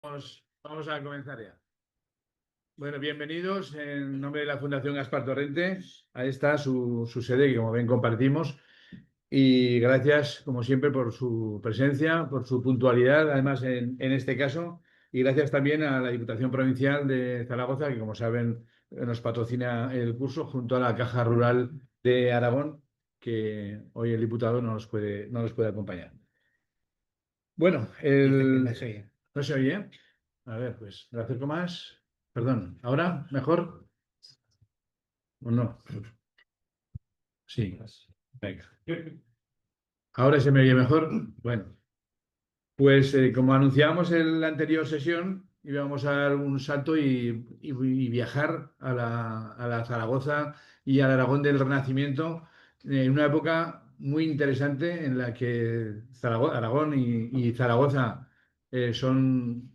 Vamos a comenzar ya. Bueno, bienvenidos en nombre de la Fundación Gaspar Torrente. Ahí está su sede, que como ven compartimos. Y gracias, como siempre, por su presencia, por su puntualidad, además en este caso. Y gracias también a la Diputación Provincial de Zaragoza, que como saben nos patrocina el curso, junto a la Caja Rural de Aragón, que hoy el diputado no nos puede acompañar. Bueno, Dice que no se oye. ¿no se oye? A ver, pues lo acerco más. Perdón, ¿ahora mejor o no? Sí, venga. ¿Ahora se me oye mejor? Bueno, pues como anunciábamos en la anterior sesión, íbamos a dar un salto y viajar a la Zaragoza y al Aragón del Renacimiento en una época muy interesante en la que Aragón y Zaragoza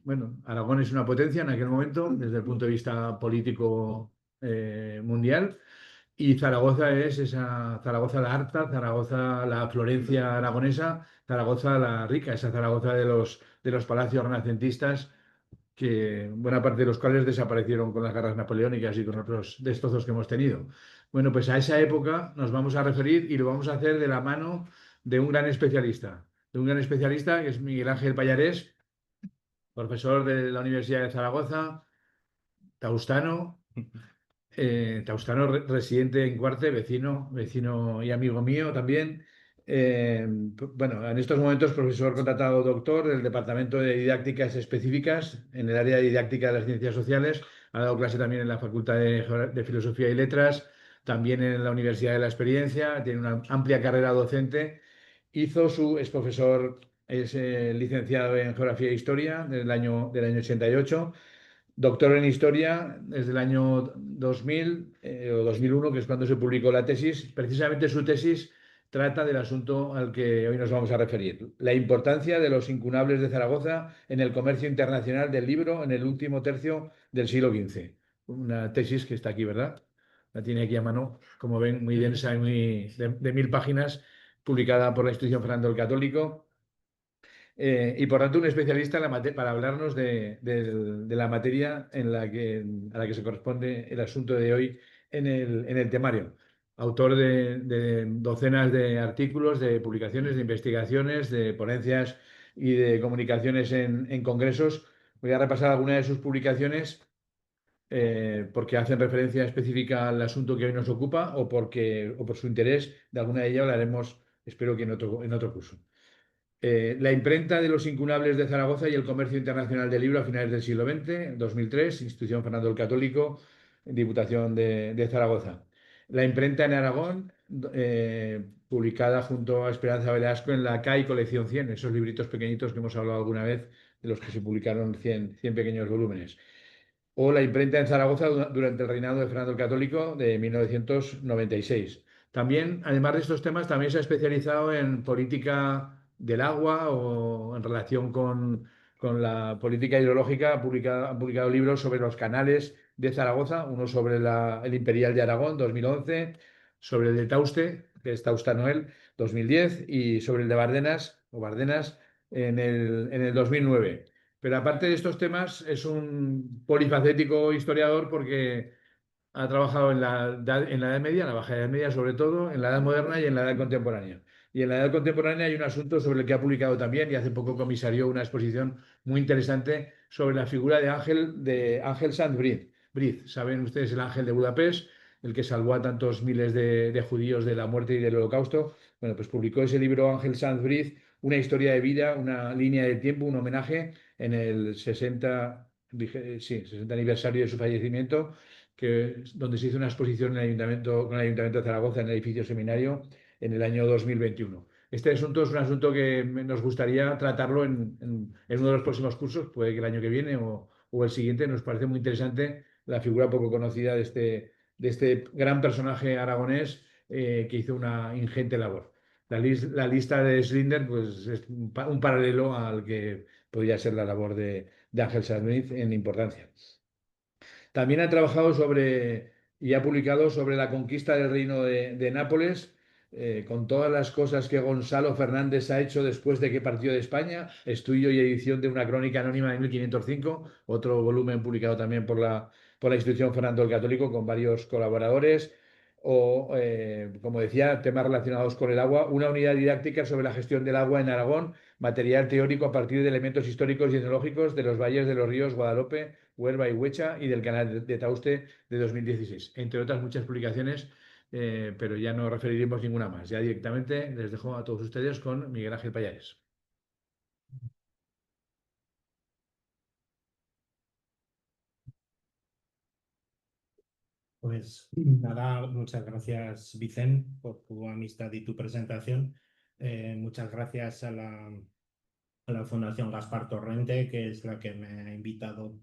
bueno, Aragón es una potencia en aquel momento desde el punto de vista político mundial. Y Zaragoza es esa Zaragoza la harta, Zaragoza la Florencia aragonesa, Zaragoza la rica, esa Zaragoza de los palacios renacentistas, que buena parte de los cuales desaparecieron con las guerras napoleónicas y con otros destrozos que hemos tenido. Bueno, pues a esa época nos vamos a referir y lo vamos a hacer de la mano de un gran especialista que es Miguel Ángel Pallarés, profesor de la Universidad de Zaragoza, taustano. Taustano, residente en Cuarte, vecino y amigo mío también. Bueno, en estos momentos profesor contratado doctor del Departamento de Didácticas Específicas en el área de didáctica de las ciencias sociales. Ha dado clase también en la Facultad de Filosofía y Letras, también en la Universidad de la Experiencia. Tiene una amplia carrera docente. Es profesor, es licenciado en Geografía e Historia del año 88. Doctor en Historia desde el año 2000 o 2001, que es cuando se publicó la tesis. Precisamente su tesis trata del asunto al que hoy nos vamos a referir: la importancia de los incunables de Zaragoza en el comercio internacional del libro en el último tercio del siglo XV. Una tesis que está aquí, ¿verdad? La tiene aquí a mano, como ven, muy densa y de 1000 páginas, publicada por la institución Fernando el Católico. Y por tanto, un especialista para hablarnos de la materia a la que se corresponde el asunto de hoy en el temario. Autor de docenas de artículos, de publicaciones, de investigaciones, de ponencias y de comunicaciones en congresos. Voy a repasar algunas de sus publicaciones porque hacen referencia específica al asunto que hoy nos ocupa o por su interés. De alguna de ellas hablaremos, espero que en otro curso. La imprenta de los incunables de Zaragoza y el comercio internacional del libro a finales del siglo XX, 2003, Institución Fernando el Católico, Diputación de Zaragoza. La imprenta en Aragón, publicada junto a Esperanza Velasco en la CAI Colección 100, esos libritos pequeñitos que hemos hablado alguna vez, de los que se publicaron 100 pequeños volúmenes. O la imprenta en Zaragoza durante el reinado de Fernando el Católico de 1996. También, además de estos temas, también se ha especializado en política del agua o en relación con la política hidrológica. Ha publicado libros sobre los canales de Zaragoza, uno sobre el Imperial de Aragón, 2011, sobre el de Tauste, que es Taustanoel, 2010, y sobre el de Bardenas o Bardenas en el 2009. Pero aparte de estos temas, es un polifacético historiador porque ha trabajado en la Edad Media, en la Baja Edad Media sobre todo, en la Edad Moderna y en la Edad Contemporánea. Y en la Edad Contemporánea hay un asunto sobre el que ha publicado también, y hace poco comisarió una exposición muy interesante sobre la figura de Ángel Sant Briz. Saben ustedes, el ángel de Budapest, el que salvó a tantos miles de judíos de la muerte y del holocausto. Bueno, pues publicó ese libro Ángel Sant Briz, una historia de vida, una línea de tiempo, un homenaje en el 60 aniversario de su fallecimiento, donde se hizo una exposición con el Ayuntamiento de Zaragoza en el edificio seminario en el año 2021. Este asunto es un asunto que nos gustaría tratarlo en uno de los próximos cursos, puede que el año que viene o el siguiente. Nos parece muy interesante la figura poco conocida de este gran personaje aragonés, que hizo una ingente labor. La lista de Slinder, pues, es un paralelo al que podría ser la labor de Ángel Sanz en importancia. También ha trabajado y ha publicado sobre la conquista del reino de Nápoles, con todas las cosas que Gonzalo Fernández ha hecho después de que partió de España, estudio y edición de una crónica anónima de 1505, otro volumen publicado también por la institución Fernando el Católico con varios colaboradores. O, como decía, temas relacionados con el agua, una unidad didáctica sobre la gestión del agua en Aragón, material teórico a partir de elementos históricos y etnológicos de los valles de los ríos Guadalupe, Huelva y Huecha y del canal de Tauste de 2016, entre otras muchas publicaciones, pero ya no referiremos ninguna más. Ya directamente les dejo a todos ustedes con Miguel Ángel Payares. Pues nada, muchas gracias, Vicente, por tu amistad y tu presentación. Muchas gracias a la Fundación Gaspar Torrente, que es la que me ha invitado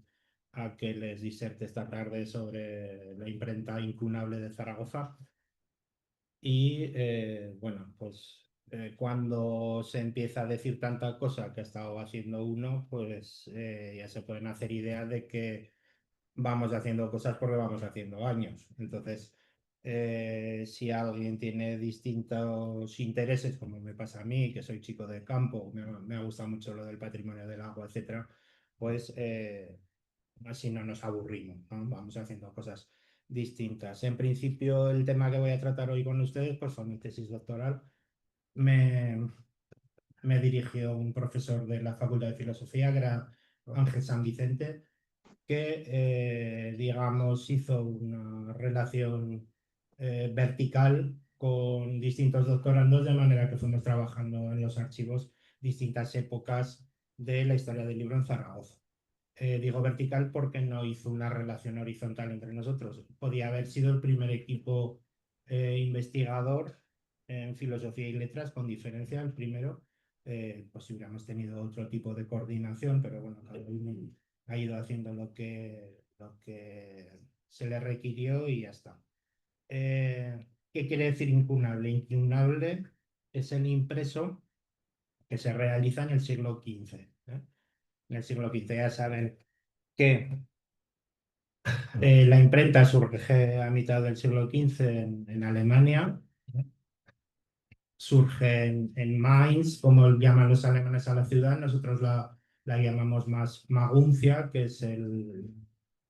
a que les diserte esta tarde sobre la imprenta incunable de Zaragoza. Y bueno, pues cuando se empieza a decir tanta cosa que ha estado haciendo uno, pues ya se pueden hacer ideas de que vamos haciendo cosas porque vamos haciendo años. Entonces, si alguien tiene distintos intereses, como me pasa a mí, que soy chico de campo, me ha gustado mucho lo del patrimonio del agua, etcétera, pues así no nos aburrimos, ¿no? Vamos haciendo cosas distintas. En principio, el tema que voy a tratar hoy con ustedes, pues fue mi tesis doctoral. Me, me dirigió un profesor de la Facultad de Filosofía, que era Ángel San Vicente, que, digamos, hizo una relación vertical con distintos doctorandos, de manera que fuimos trabajando en los archivos distintas épocas de la historia del libro en Zaragoza. Digo vertical porque no hizo una relación horizontal entre nosotros. Podía haber sido el primer equipo investigador en filosofía y letras, con diferencia, el primero. Pues hubiéramos tenido otro tipo de coordinación, pero bueno, cada uno ha ido haciendo lo que se le requirió y ya está. ¿Qué quiere decir incunable? Incunable es el impreso que se realiza en el siglo XV. En el siglo XV ya saben que la imprenta surge a mitad del siglo XV en Alemania, surge en Mainz, como llaman los alemanes a la ciudad, nosotros la llamamos más Maguncia, que es el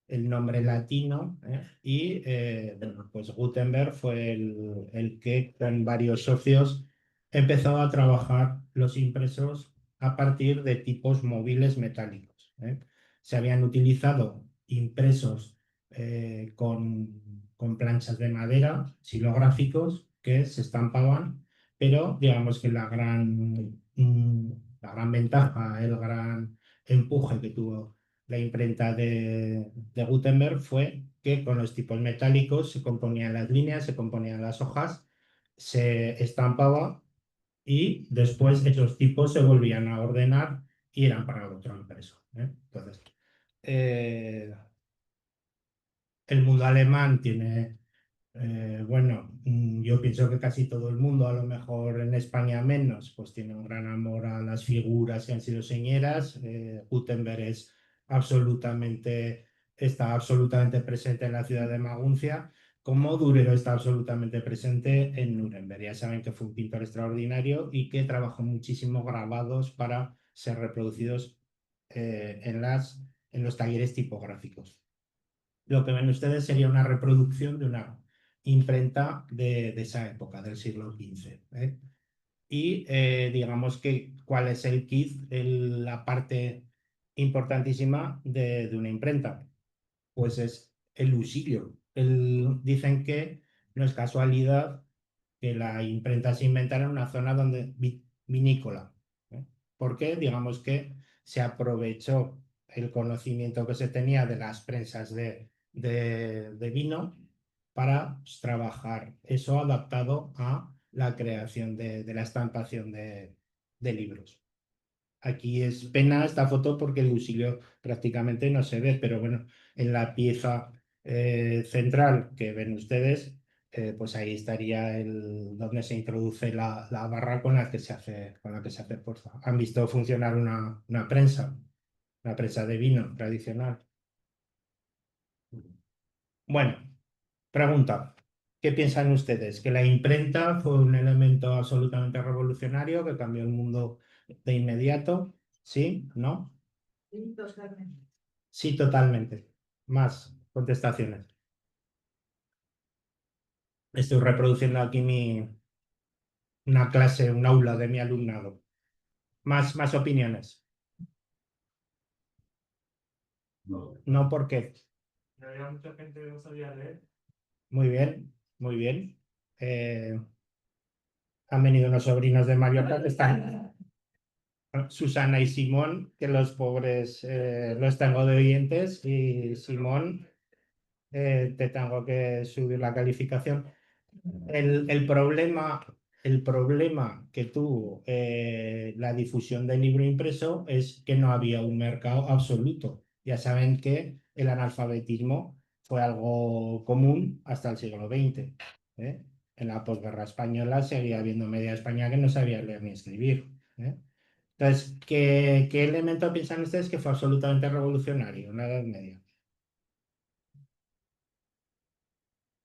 nombre latino, y bueno, pues Gutenberg fue el que con varios socios empezó a trabajar los impresos a partir de tipos móviles metálicos. Se habían utilizado impresos con planchas de madera, xilográficos, que se estampaban, pero digamos que la gran ventaja, el gran empuje que tuvo la imprenta de Gutenberg fue que con los tipos metálicos se componían las líneas, se componían las hojas, se estampaba y después esos tipos se volvían a ordenar y eran para el otro impreso. Entonces, eh, el mundo alemán tiene, bueno, yo pienso que casi todo el mundo, a lo mejor en España menos, pues tiene un gran amor a las figuras que han sido señeras. Gutenberg está absolutamente presente en la ciudad de Maguncia, como Durero está absolutamente presente en Nuremberg. Ya saben que fue un pintor extraordinario y que trabajó muchísimo grabados para ser reproducidos en los talleres tipográficos. Lo que ven ustedes sería una reproducción de una imprenta de esa época, del siglo XV. Y digamos que cuál es el kit, la parte importantísima de una imprenta, pues es el usillo. Dicen que no es casualidad que la imprenta se inventara en una zona donde vinícola, porque digamos que se aprovechó el conocimiento que se tenía de las prensas de vino para pues, trabajar eso adaptado a la creación de la estampación de libros. Aquí es pena esta foto porque el usillo prácticamente no se ve, pero bueno, en la pieza central que ven ustedes, pues ahí estaría donde se introduce la barra con la que se hace fuerza. ¿Han visto funcionar una prensa de vino tradicional? Bueno, pregunta. ¿Qué piensan ustedes? ¿Que la imprenta fue un elemento absolutamente revolucionario que cambió el mundo de inmediato? ¿Sí? ¿No? Sí, totalmente. Sí, totalmente. Más contestaciones. Estoy reproduciendo aquí una clase, un aula de mi alumnado. Más opiniones. No. No, ¿por qué? Había mucha gente que no sabía leer. Muy bien, muy bien. Han venido unos sobrinos de Mallorca que están, Susana y Simón, que los pobres los tengo de oyentes, y Simón, te tengo que subir la calificación. El problema que tuvo la difusión del libro impreso es que no había un mercado absoluto. Ya saben que el analfabetismo fue algo común hasta el siglo XX. ¿eh? En la posguerra española seguía habiendo media España que no sabía leer ni escribir. Entonces, ¿qué elemento piensan ustedes que fue absolutamente revolucionario en la Edad Media?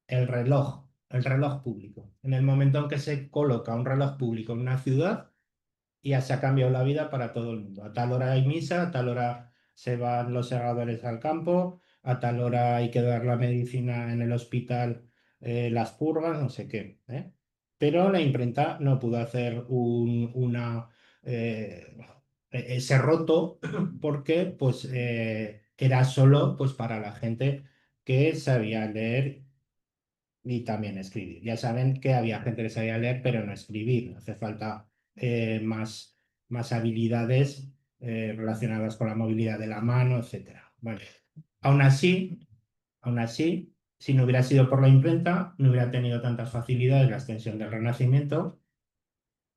El reloj público. En el momento en que se coloca un reloj público en una ciudad, ya se ha cambiado la vida para todo el mundo. A tal hora hay misa, a tal hora se van los segadores al campo, a tal hora hay que dar la medicina en el hospital, las purgas, no sé qué. Pero la imprenta no pudo hacer eh, ese roto porque pues, era solo pues, para la gente que sabía leer y también escribir. Ya saben que había gente que sabía leer, pero no escribir. Hace falta más habilidades relacionadas con la movilidad de la mano, etcétera. Vale. Aún así, si no hubiera sido por la imprenta, no hubiera tenido tantas facilidades la extensión del Renacimiento.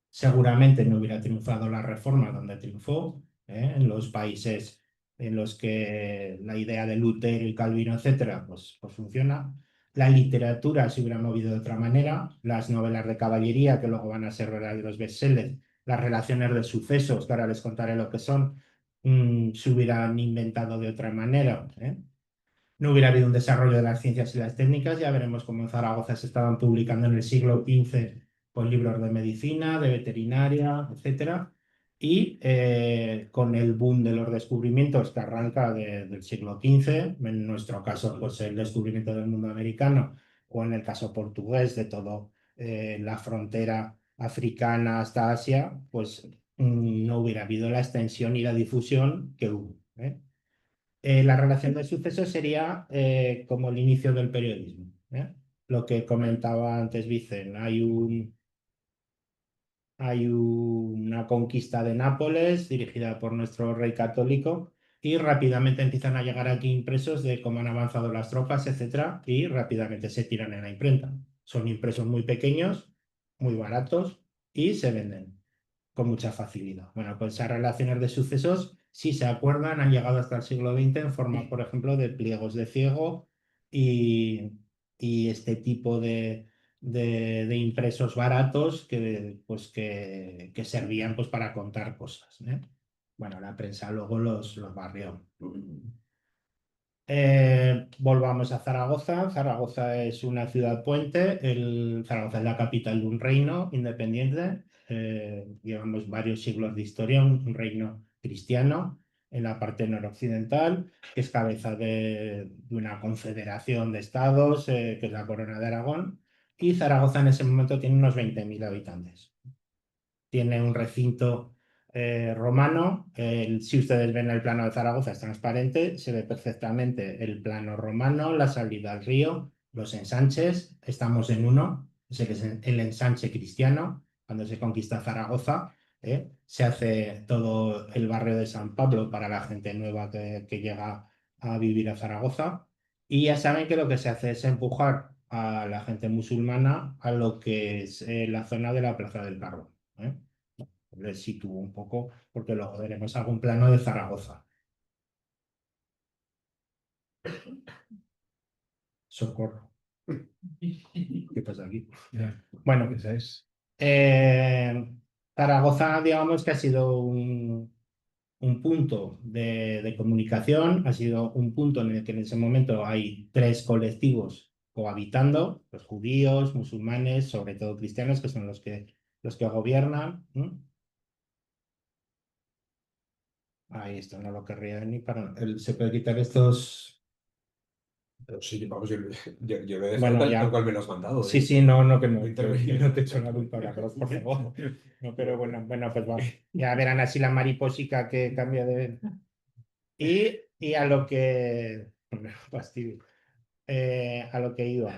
Seguramente no hubiera triunfado la Reforma donde triunfó, en los países en los que la idea de Lutero y Calvino, etcétera, pues funciona. La literatura se hubiera movido de otra manera, las novelas de caballería, que luego van a ser verdaderos bestsellers, las relaciones de sucesos, que ahora les contaré lo que son, se hubieran inventado de otra manera. No hubiera habido un desarrollo de las ciencias y las técnicas. Ya veremos cómo en Zaragoza se estaban publicando en el siglo XV pues, libros de medicina, de veterinaria, etcétera. Y con el boom de los descubrimientos que arranca del siglo XV, en nuestro caso, pues el descubrimiento del mundo americano, o en el caso portugués, de todo la frontera africana hasta Asia, pues no hubiera habido la extensión y la difusión que hubo. La relación de sucesos sería como el inicio del periodismo. Lo que comentaba antes Vicen, hay una conquista de Nápoles dirigida por nuestro rey católico y rápidamente empiezan a llegar aquí impresos de cómo han avanzado las tropas, etcétera, y rápidamente se tiran en la imprenta. Son impresos muy pequeños, muy baratos y se venden con mucha facilidad. Bueno, pues esas relaciones de sucesos, si se acuerdan, han llegado hasta el siglo XX en forma, por ejemplo, de pliegos de ciego y, y este tipo de impresos baratos que servían pues, para contar cosas. Bueno, la prensa luego los barrió. Volvamos a Zaragoza. Zaragoza es una ciudad puente. Zaragoza es la capital de un reino independiente. Llevamos varios siglos de historia, un reino cristiano en la parte noroccidental, que es cabeza de una confederación de estados, que es la Corona de Aragón. Y Zaragoza en ese momento tiene unos 20.000 habitantes. Tiene un recinto romano. Si ustedes ven el plano de Zaragoza, es transparente, se ve perfectamente el plano romano, la salida al río, los ensanches. Estamos en uno, es el ensanche cristiano, cuando se conquista Zaragoza. Se hace todo el barrio de San Pablo para la gente nueva que llega a vivir a Zaragoza. Y ya saben que lo que se hace es empujar a la gente musulmana a lo que es la zona de la Plaza del Carbón. Les sitúo un poco porque luego veremos algún plano de Zaragoza. Socorro. ¿Qué pasa aquí? Bueno, Esa es. Zaragoza, digamos que ha sido un punto de comunicación, ha sido un punto en el que en ese momento hay tres colectivos cohabitando, los judíos, musulmanes, sobre todo cristianos, que son los que gobiernan. Ahí esto no lo querría ni para... Se puede quitar estos... Pero sí, vamos, yo lo he dejado Bueno, tal, ya. tal cual me lo has mandado. Sí, sí, no, que no, No que intervenir. no te he hecho la culpa, Carlos, por favor. No, pero bueno, pues va. Ya verán así la mariposica que cambia de... Y a lo que... Fastidio. A lo que iba.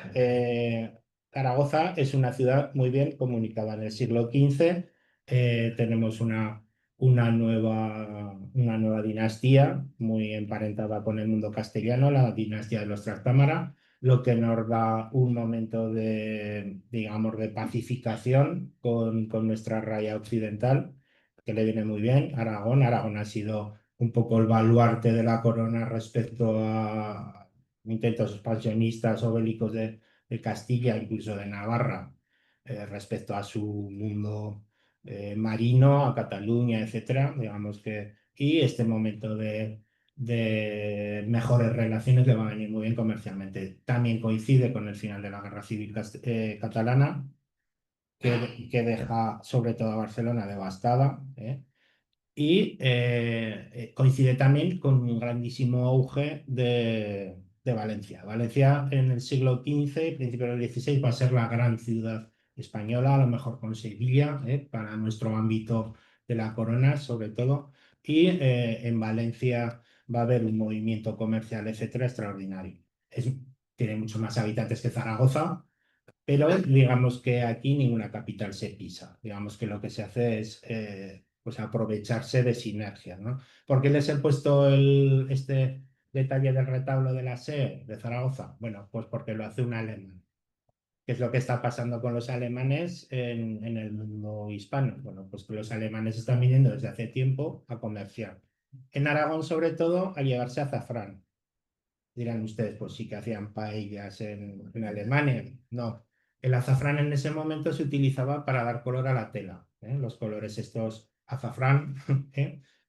Zaragoza es una ciudad muy bien comunicada. En el siglo XV tenemos una nueva dinastía muy emparentada con el mundo castellano, la dinastía de los Trastámara, lo que nos da un momento de, digamos, de pacificación con nuestra raya occidental, que le viene muy bien. Aragón ha sido un poco el baluarte de la corona respecto a intentos expansionistas o bélicos de Castilla, incluso de Navarra, respecto a su mundo marino, a Cataluña, etcétera. Digamos que, y este momento de mejores relaciones le va a venir muy bien comercialmente. También coincide con el final de la Guerra Civil Catalana, que deja sobre todo a Barcelona devastada, y coincide también con un grandísimo auge de Valencia. Valencia en el siglo XV, principio del XVI, va a ser la gran ciudad española, a lo mejor con Sevilla, para nuestro ámbito de la corona, sobre todo. Y en Valencia va a haber un movimiento comercial, etcétera, extraordinario. Tiene muchos más habitantes que Zaragoza, pero digamos que aquí ninguna capital se pisa. Digamos que lo que se hace es pues aprovecharse de sinergia, ¿no? ¿Por qué les he puesto este detalle del retablo de la SEO de Zaragoza? Bueno, pues porque lo hace un alemán. ¿Qué es lo que está pasando con los alemanes en el mundo hispano? Bueno, pues que los alemanes están viniendo desde hace tiempo a comerciar. En Aragón, sobre todo, a llevarse azafrán. Dirán ustedes, pues sí que hacían paellas en Alemania. No, el azafrán en ese momento se utilizaba para dar color a la tela. Los colores estos azafrán,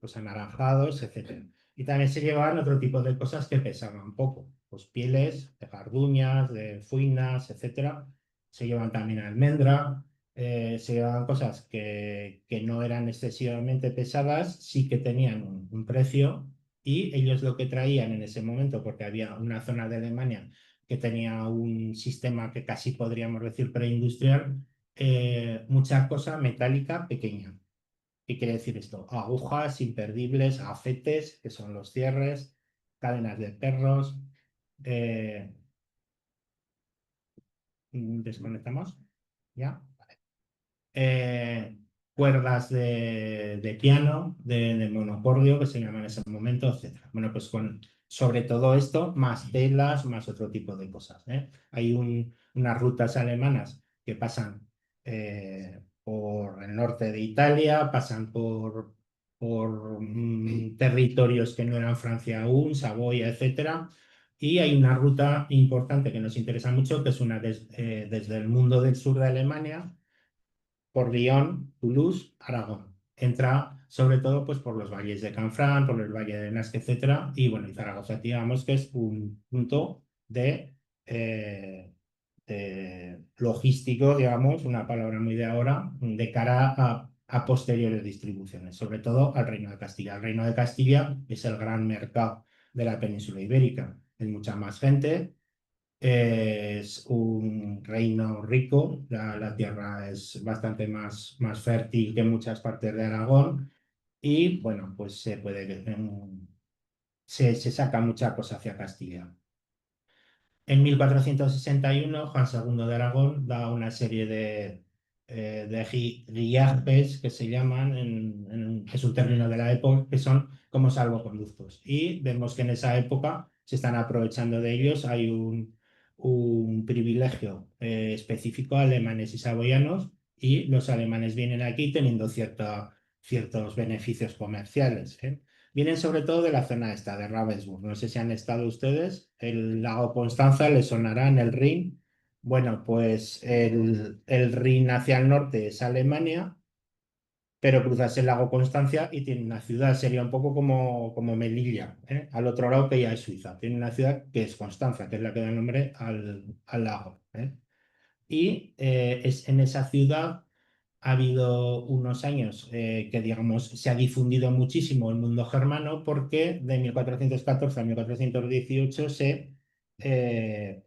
los anaranjados, etc. Y también se llevaban otro tipo de cosas que pesaban poco, pues pieles de garduñas, de fuinas, etc. Se llevan también almendra, se llevaban cosas que no eran excesivamente pesadas, sí que tenían un precio, y ellos lo que traían en ese momento, porque había una zona de Alemania que tenía un sistema que casi podríamos decir preindustrial, mucha cosa metálica pequeña. ¿Qué quiere decir esto? Agujas imperdibles, gafetes, que son los cierres, cadenas de perros. ¿Desconectamos? ¿Ya? eh, Cuerdas de piano, de monocordio, que se llaman en ese momento, etc. Bueno, pues sobre todo esto, más telas, más otro tipo de cosas. Hay unas rutas alemanas que pasan por el norte de Italia, pasan por territorios que no eran Francia aún, Saboya, etc. Y hay una ruta importante que nos interesa mucho, que es una desde el mundo del sur de Alemania por Lyon, Toulouse, Aragón. Entra sobre todo pues, por los valles de Canfranc, por el valle de Nasque, etc. Y bueno, y Zaragoza, digamos que es un punto de logístico, digamos, una palabra muy de ahora, de cara a posteriores distribuciones, sobre todo al Reino de Castilla. El Reino de Castilla es el gran mercado de la península ibérica. Hay mucha más gente, es un reino rico, la tierra es bastante más fértil que en muchas partes de Aragón, y bueno, pues se saca mucha cosa hacia Castilla. En 1461, Juan II de Aragón da una serie de guiarpes que se llaman, es un término de la época, que son como salvoconductos. Y vemos que en esa época se están aprovechando de ellos. Hay un privilegio específico a alemanes y saboyanos, y los alemanes vienen aquí teniendo ciertos beneficios comerciales. Vienen sobre todo de la zona esta, de Ravensburg. No sé si han estado ustedes. El lago Constanza les sonará en el Rin. Bueno, pues el Rin hacia el norte es Alemania, pero cruzas el lago Constancia y tiene una ciudad, sería un poco como Melilla, ¿eh? Al otro lado que ya es Suiza. Tiene una ciudad que es Constanza, que es la que da el nombre al lago, ¿eh? Y en esa ciudad ha habido unos años que, digamos, se ha difundido muchísimo el mundo germano porque de 1414 a 1418 se eh,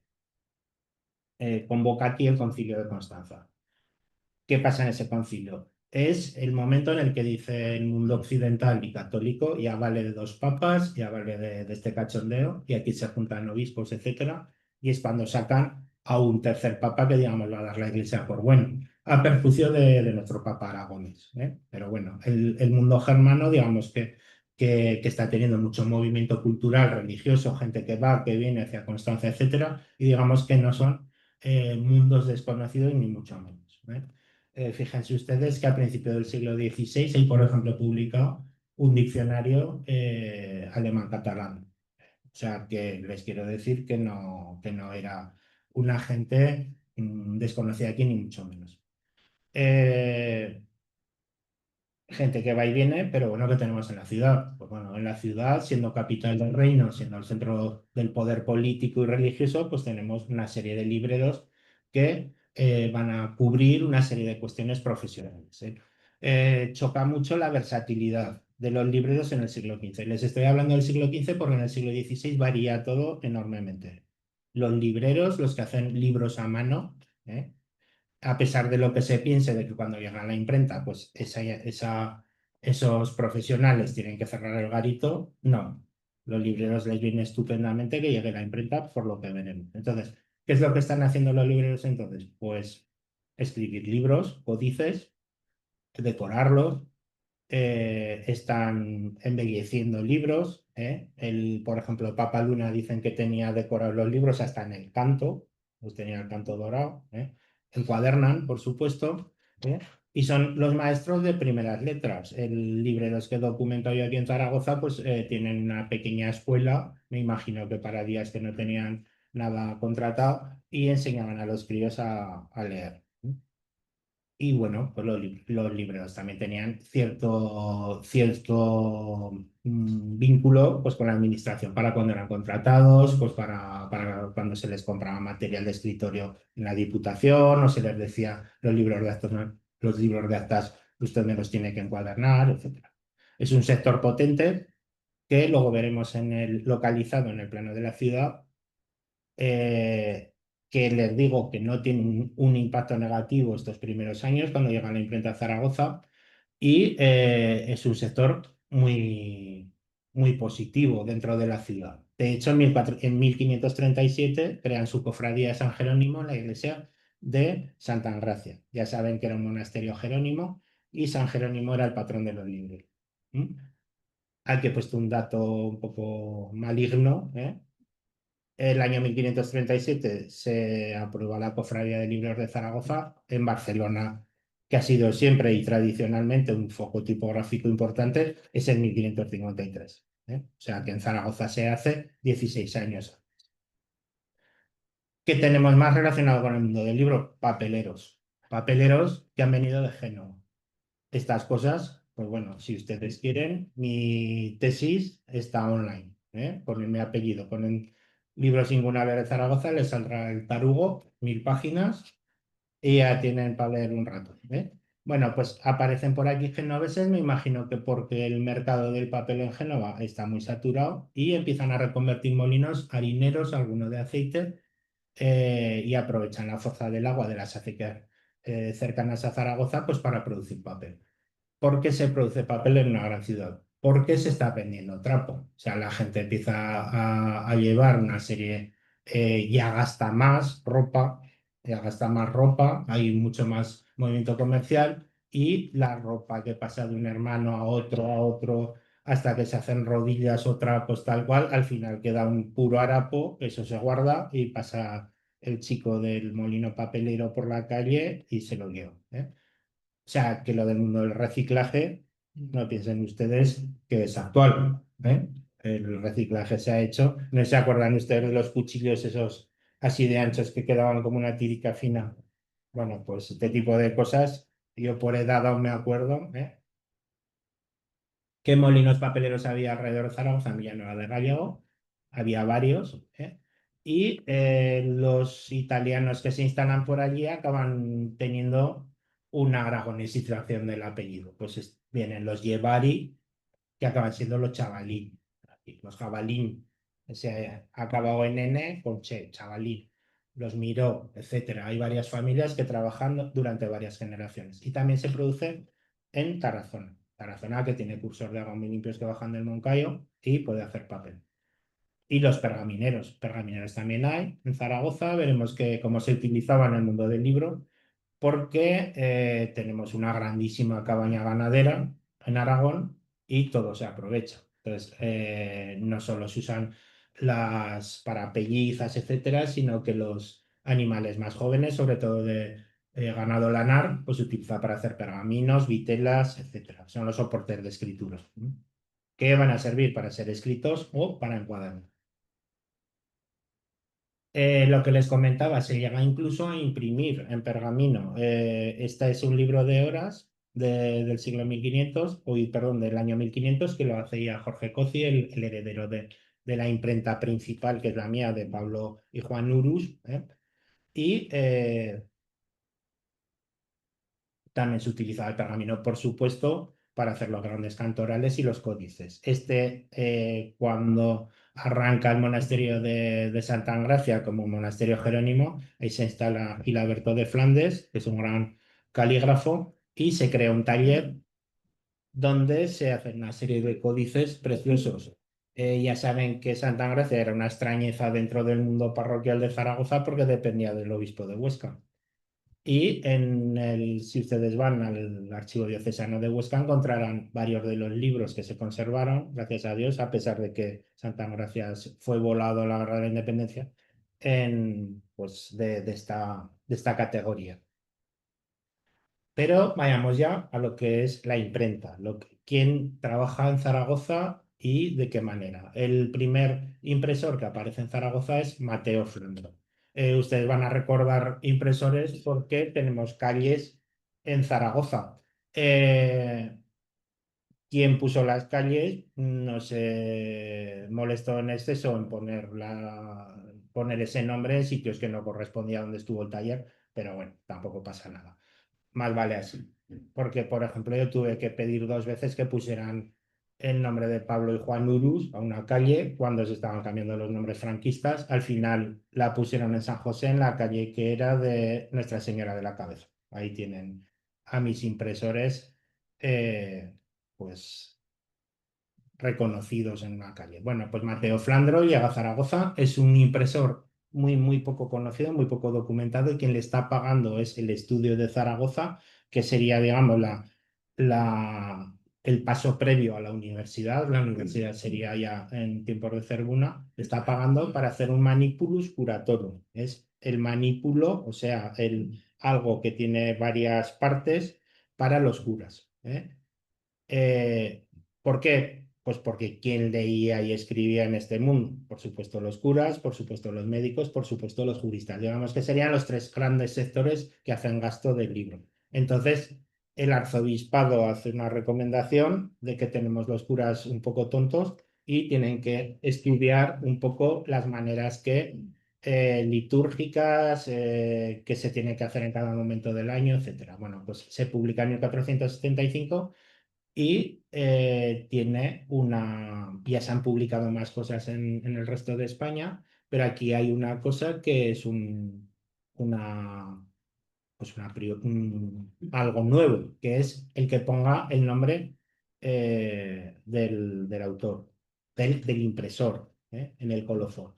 convoca aquí el Concilio de Constanza. ¿Qué pasa en ese concilio? Es el momento en el que dice el mundo occidental y católico, ya vale de dos papas, ya vale de este cachondeo, y aquí se juntan obispos, etcétera, y es cuando sacan a un tercer papa que, digamos, va a dar la iglesia por bueno, a perjuicio de nuestro papa Aragonés, ¿eh? Pero bueno, el mundo germano, digamos que está teniendo mucho movimiento cultural, religioso, gente que va, que viene hacia Constanza, etcétera, y digamos que no son mundos desconocidos ni mucho menos, ¿eh? Fíjense ustedes que a principios del siglo XVI hay, por ejemplo, publicado un diccionario alemán-catalán. O sea, que les quiero decir que no era una gente desconocida aquí, ni mucho menos. Gente que va y viene, pero bueno, ¿qué tenemos en la ciudad? Pues bueno, en la ciudad, siendo capital del reino, siendo el centro del poder político y religioso, pues tenemos una serie de libreros que van a cubrir una serie de cuestiones profesionales, ¿eh? Choca mucho la versatilidad de los libreros en el siglo XV. Les estoy hablando del siglo XV porque en el siglo XVI varía todo enormemente. Los libreros, los que hacen libros a mano, ¿eh? A pesar de lo que se piense de que cuando llega a la imprenta, pues esos profesionales tienen que cerrar el garito, no. Los libreros les viene estupendamente que llegue la imprenta, por lo que veremos. Entonces, ¿qué es lo que están haciendo los libreros entonces? Pues escribir libros, códices, decorarlos, están embelleciendo libros, ¿eh? Por ejemplo, Papa Luna dicen que tenía decorados los libros hasta en el canto, pues tenía el canto dorado, ¿eh? Encuadernan, por supuesto, ¿eh? Y son los maestros de primeras letras. El libreros que documento yo aquí en Zaragoza, pues tienen una pequeña escuela, me imagino que para días que no tenían nada contratado, y enseñaban a los críos a leer. Y bueno, pues los libreros también tenían cierto vínculo pues, con la administración para cuando eran contratados, pues para cuando se les compraba material de escritorio en la Diputación o se les decía los libros de actas, los libros de actas usted me los tiene que encuadernar, etcétera. Es un sector potente que luego veremos localizado en el plano de la ciudad, eh, que les digo que no tiene un impacto negativo estos primeros años cuando llega la imprenta a Zaragoza y es un sector muy positivo dentro de la ciudad. De hecho, en 1537 crean su cofradía de San Jerónimo en la iglesia de Santa Engracia. Ya saben que era un monasterio jerónimo y San Jerónimo era el patrón de los libros. ¿Mm? Aquí he puesto un dato un poco maligno, ¿eh? El año 1537 se aprueba la Cofradía de Libros de Zaragoza en Barcelona, que ha sido siempre y tradicionalmente un foco tipográfico importante, es en 1553, ¿eh? O sea que en Zaragoza se hace 16 años. ¿Qué tenemos más relacionado con el mundo del libro? Papeleros. Papeleros que han venido de Génova. Estas cosas, pues bueno, si ustedes quieren, mi tesis está online, ¿eh? Ponen mi apellido, ponen libros singulares de Zaragoza, les saldrá el tarugo, 1000 páginas, y ya tienen para leer un rato, ¿eh? Bueno, pues aparecen por aquí genoveses, me imagino que porque el mercado del papel en Génova está muy saturado y empiezan a reconvertir molinos harineros, algunos de aceite, y aprovechan la fuerza del agua de las acequias cercanas a Zaragoza, pues para producir papel. ¿Por qué se produce papel en una gran ciudad? Porque se está vendiendo trapo. O sea, la gente empieza a llevar una serie, ya gasta más ropa, hay mucho más movimiento comercial y la ropa que pasa de un hermano a otro, hasta que se hacen rodillas o trapos tal cual, al final queda un puro harapo, eso se guarda y pasa el chico del molino papelero por la calle y se lo lleva, ¿eh? O sea, que lo del mundo del reciclaje, no piensen ustedes que es actual, ¿eh? El reciclaje se ha hecho. ¿No se acuerdan ustedes de los cuchillos esos así de anchos que quedaban como una tirica fina? Bueno, pues este tipo de cosas, yo por edad aún me acuerdo, ¿eh? ¿Qué molinos papeleros había alrededor de Zaragoza? En Villanueva de Gállego. Había varios. Y los italianos que se instalan por allí acaban teniendo una aragonesización del apellido. Pues vienen los Llevari, que acaban siendo los Chavalín. Los Jabalín se ha acabado en N con Che, Chavalín. Los Miró, etcétera. Hay varias familias que trabajan durante varias generaciones. Y también se produce en Tarazona. Tarazona, que tiene cursos de agua muy limpios que bajan del Moncayo y puede hacer papel. Y los pergamineros. Pergamineros también hay en Zaragoza. Veremos que cómo se utilizaba en el mundo del libro, porque tenemos una grandísima cabaña ganadera en Aragón y todo se aprovecha. Entonces, no solo se usan las para pellizas, etcétera, sino que los animales más jóvenes, sobre todo de ganado lanar, pues se utiliza para hacer pergaminos, vitelas, etcétera. Son los soportes de escritura, ¿no? Que van a servir para ser escritos o para encuadernar. Lo que les comentaba, se llega incluso a imprimir en pergamino. Este es un libro de horas del siglo 1500, perdón, del año 1500, que lo hacía Jorge Cozzi, el heredero de la imprenta principal, que es la mía, de Pablo y Juan Urus. Y también se utilizaba el pergamino, por supuesto, para hacer los grandes cantorales y los códices. Cuando arranca el monasterio de Santa Engracia como monasterio jerónimo, ahí se instala Gilaberto de Flandes, que es un gran calígrafo, y se crea un taller donde se hacen una serie de códices preciosos. Ya saben que Santa Engracia era una extrañeza dentro del mundo parroquial de Zaragoza porque dependía del obispo de Huesca. Y si ustedes van al Archivo Diocesano de Huesca, encontrarán varios de los libros que se conservaron, gracias a Dios, a pesar de que Santa Engracia fue volado a la Guerra de la Independencia, pues, de esta categoría. Pero vayamos ya a lo que es la imprenta, quién trabaja en Zaragoza y de qué manera. El primer impresor que aparece en Zaragoza es Mateo Flandro. Ustedes van a recordar impresores porque tenemos calles en Zaragoza. Quien puso las calles no se molestó en exceso en poner ese nombre en sitios que no correspondía a donde estuvo el taller, pero bueno, tampoco pasa nada. Más vale así. Porque, por ejemplo, yo tuve que pedir 2 veces que pusieran el nombre de Pablo y Juan Urus a una calle cuando se estaban cambiando los nombres franquistas. Al final la pusieron en San José, en la calle que era de Nuestra Señora de la Cabeza. Ahí tienen a mis impresores, pues reconocidos en una calle. Bueno, pues Mateo Flandro llega a Zaragoza, es un impresor muy, muy poco conocido, muy poco documentado, y quien le está pagando es el Estudio de Zaragoza, que sería, digamos, el paso previo a la universidad. La universidad sería ya en tiempos de Cervuna, le está pagando para hacer un manipulus curatorum. Es el manípulo, o sea, algo que tiene varias partes para los curas. ¿Por qué? Pues porque ¿quién leía y escribía en este mundo? Por supuesto los curas, por supuesto los médicos, por supuesto los juristas. Digamos que serían los 3 grandes sectores que hacen gasto del libro. Entonces, el arzobispado hace una recomendación de que tenemos los curas un poco tontos y tienen que estudiar un poco las maneras litúrgicas que se tienen que hacer en cada momento del año, etcétera. Bueno, pues se publica en 1475 y ya se han publicado más cosas en el resto de España, pero aquí hay una cosa que es una, pues algo nuevo, que es el que ponga el nombre del autor, del impresor, en el colofón.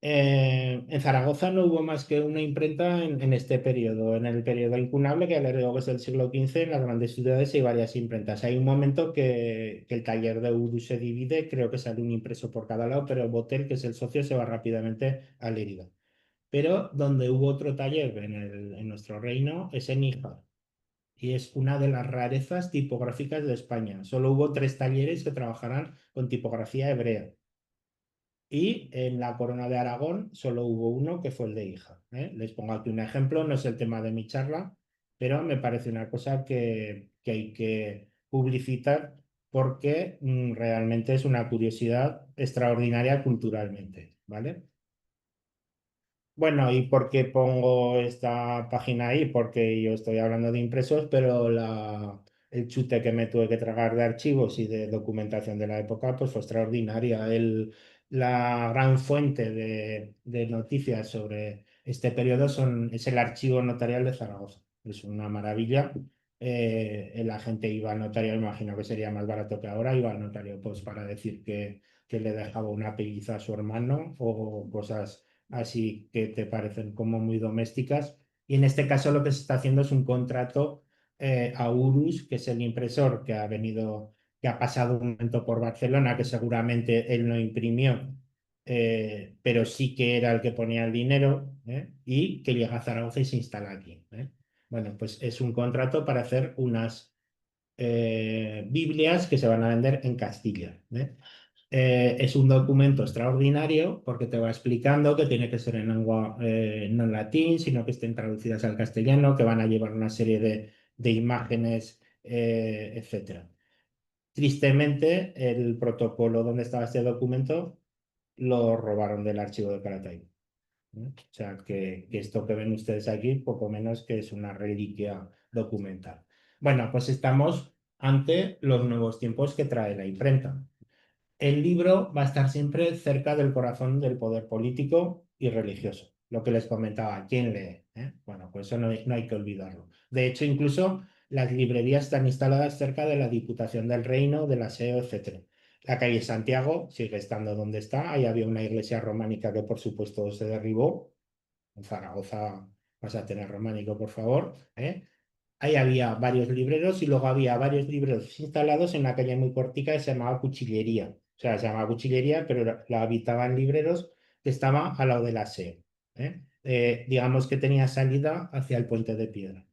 En Zaragoza no hubo más que una imprenta en este periodo. En el periodo incunable, que le digo que es del siglo XV, en las grandes ciudades hay varias imprentas. Hay un momento que el taller de Urus se divide, creo que sale un impreso por cada lado, pero Botel, que es el socio, se va rápidamente a Lérida. Pero donde hubo otro taller en nuestro reino es en Níjar. Y es una de las rarezas tipográficas de España. Solo hubo 3 talleres que trabajaran con tipografía hebrea. Y en la Corona de Aragón solo hubo uno, que fue el de Hija. Les pongo aquí un ejemplo, no es el tema de mi charla, pero me parece una cosa que hay que publicitar porque realmente es una curiosidad extraordinaria culturalmente, ¿vale? Bueno, ¿y por qué pongo esta página ahí? Porque yo estoy hablando de impresos, pero el chute que me tuve que tragar de archivos y de documentación de la época pues fue extraordinaria. La gran fuente de noticias sobre este periodo es el Archivo Notarial de Zaragoza. Es una maravilla. La gente iba al notario, me imagino que sería más barato que ahora, iba al notario pues para decir que le dejaba una pelliza a su hermano o cosas así que te parecen como muy domésticas. Y en este caso lo que se está haciendo es un contrato a Urus, que es el impresor que ha venido, que ha pasado un momento por Barcelona, que seguramente él no imprimió, pero sí que era el que ponía el dinero, y que llega a Zaragoza y se instala aquí. Bueno, pues es un contrato para hacer unas Biblias que se van a vender en Castilla. Es un documento extraordinario porque te va explicando que tiene que ser en lengua no en latín, sino que estén traducidas al castellano, que van a llevar una serie de imágenes, etcétera. Tristemente, el protocolo donde estaba este documento lo robaron del archivo de Calatayud. O sea, que esto que ven ustedes aquí, poco menos que es una reliquia documental. Bueno, pues estamos ante los nuevos tiempos que trae la imprenta. El libro va a estar siempre cerca del corazón del poder político y religioso. Lo que les comentaba, ¿quién lee? Bueno, pues eso no hay que olvidarlo. De hecho, incluso las librerías están instaladas cerca de la Diputación del Reino, del Aseo, etc. La calle Santiago sigue estando donde está. Ahí había una iglesia románica que, por supuesto, se derribó. En Zaragoza vas a tener románico, por favor. Ahí había varios libreros y luego había varios libreros instalados en una calle muy cortica que se llamaba Cuchillería. O sea, se llamaba Cuchillería, pero la habitaban libreros que estaba al lado del aseo. Digamos que tenía salida hacia el Puente de Piedra.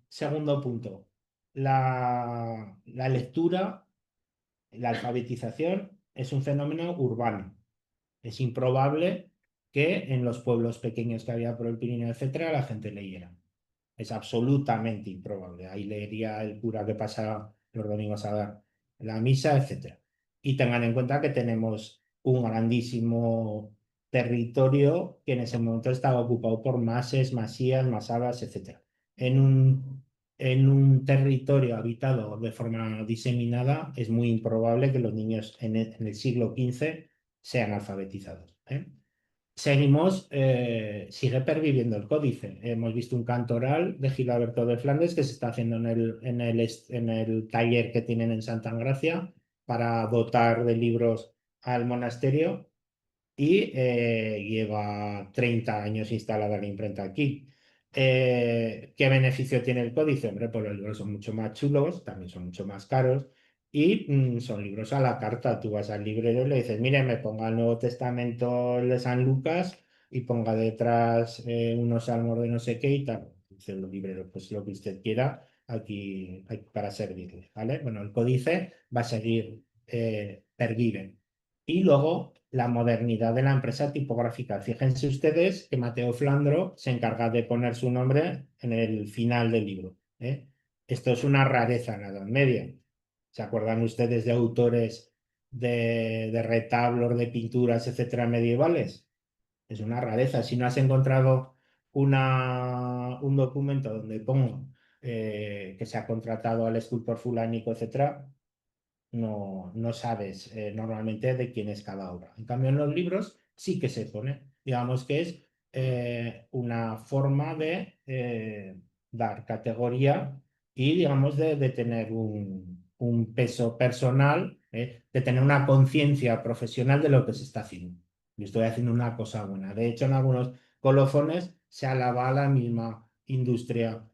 Segundo punto, la lectura, la alfabetización es un fenómeno urbano. Es improbable que en los pueblos pequeños que había por el Pirineo, etcétera, la gente leyera. Es absolutamente improbable. Ahí leería el cura que pasa los domingos a dar la misa, etc. Y tengan en cuenta que tenemos un grandísimo territorio que en ese momento estaba ocupado por mases, masías, masabas, etc. En un territorio habitado de forma diseminada, es muy improbable que los niños en el siglo XV sean alfabetizados. Seguimos, sigue perviviendo el códice. Hemos visto un canto oral de Gilberto de Flandes que se está haciendo en el taller que tienen en Santa Engracia para dotar de libros al monasterio y lleva 30 años instalada la imprenta aquí. ¿Qué beneficio tiene el códice? Hombre, pues los libros son mucho más chulos, también son mucho más caros y son libros a la carta. Tú vas al librero y le dices, mire, me ponga el Nuevo Testamento de San Lucas y ponga detrás unos salmos de no sé qué y tal. Dicen los libreros, pues lo que usted quiera, aquí para servirle, ¿vale? Bueno, el códice va a seguir pervive. Y luego la modernidad de la empresa tipográfica. Fíjense ustedes que Mateo Flandro se encarga de poner su nombre en el final del libro. Esto es una rareza en la Edad Media. ¿Se acuerdan ustedes de autores de retablos, de pinturas, etcétera, medievales? Es una rareza. Si no has encontrado un documento donde pongo que se ha contratado al escultor fulánico, etcétera, no sabes normalmente de quién es cada obra. En cambio, en los libros sí que se pone. Digamos que es una forma de dar categoría y, digamos, de tener un peso personal, de tener una conciencia profesional de lo que se está haciendo. Yo estoy haciendo una cosa buena. De hecho, en algunos colofones se alaba a la misma industria